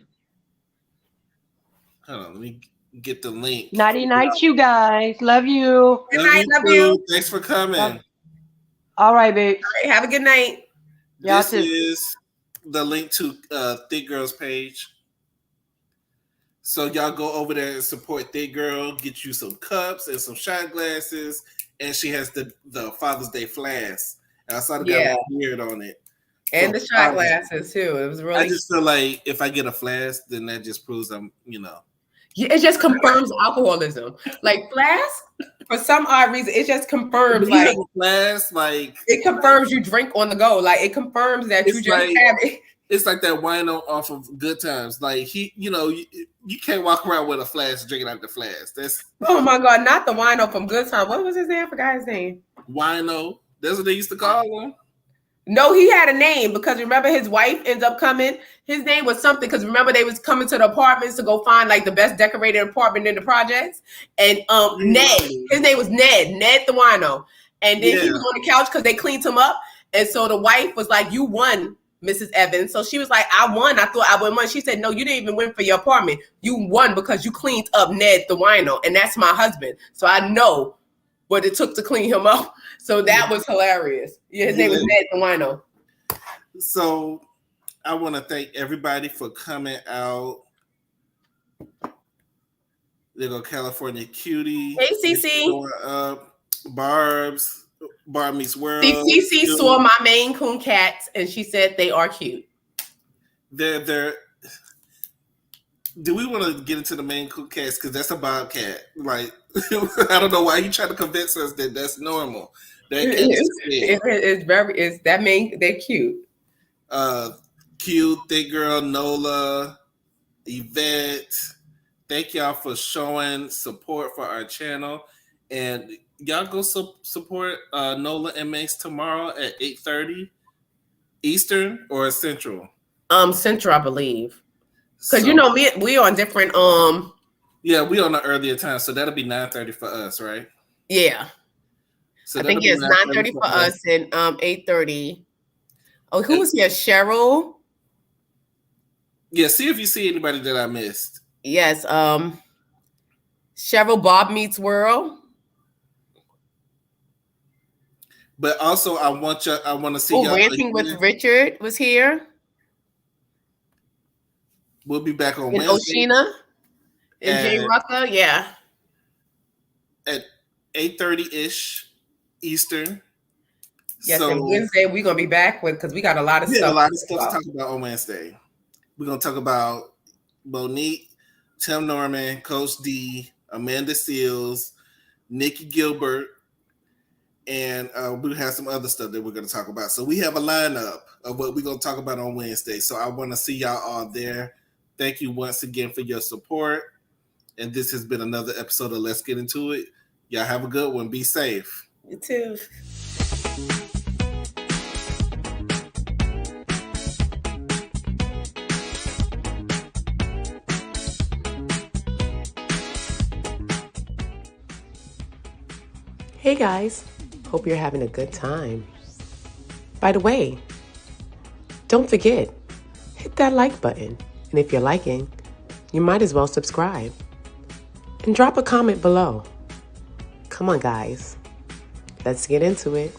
Hold on, let me get the link. Nighty night, you guys. Love you. Good night. Love you. Thanks for coming. All right, babe. All right, have a good night. This is the link to Thick Girl's page. So y'all go over there and support Thick Girl. Get you some cups and some shot glasses. And she has the Father's Day flask. And I saw the guy with beard on it. And the shot glasses too. It was really. I just feel like if I get a flask, then that just proves I'm, Yeah, it just confirms alcoholism. Like flask, for some odd reason, it just confirms like flask, like it confirms you drink on the go. Like it confirms that you just have it. It's like that wine off of Good Times. Like you can't walk around with a flask drinking out the flask. That's oh my god, not the wino from Good Time. What was his name? I forgot his name. Wino. That's what they used to call him. No, he had a name because remember his wife ends up coming. His name was something because remember they was coming to the apartments to go find like the best decorated apartment in the projects. And Ned, his name was Ned the wino. And then he was on the couch because they cleaned him up. And so the wife was like, "You won, Mrs. Evans." So she was like, "I won. I thought I won." She said, "No, you didn't even win for your apartment. You won because you cleaned up Ned the wino, and that's my husband. So I know what it took to clean him up. So that was hilarious. Yeah, his name was Ned the Wino. So I want to thank everybody for coming out. There go California Cutie. Hey, Cece. Barb's. Barb Meets World. Cece saw my Maine Coon cats, and she said they are cute. They're. Do we want to get into the Maine Coon cats? Because that's a bobcat. Like, I don't know why you trying to convince us that that's normal. They're cute. Cute, thick girl, Nola, Yvette. Thank y'all for showing support for our channel. And y'all go support Nola and Mace tomorrow at 8:30 Eastern or Central? Central, I believe. Because we on different Yeah, we on the earlier time, so that'll be 9:30 for us, right? Yeah. So I think it's 9:30 for us and 8:30. Oh, who was here? Cheryl. Yeah, see if you see anybody that I missed. Yes. Cheryl Bob Meets World. But also I want to see y'all. Ranting with Richard was here. We'll be back on Wednesday. Oshina and Jay Rucker, yeah. At 8:30-ish Eastern. Yes, and Wednesday we're gonna be back because we got a lot of stuff. A lot of stuff to talk about on Wednesday. We're gonna talk about Monique, Tim Norman, Coach D, Amanda Seals, Nikki Gilbert, and we have some other stuff that we're gonna talk about. So we have a lineup of what we're gonna talk about on Wednesday. So I want to see y'all all there. Thank you once again for your support. And this has been another episode of Let's Get Into It. Y'all have a good one. Be safe. You too. Hey guys, hope you're having a good time. By the way, don't forget, hit that like button. And if you're liking, you might as well subscribe. And drop a comment below. Come on, guys. Let's get into it.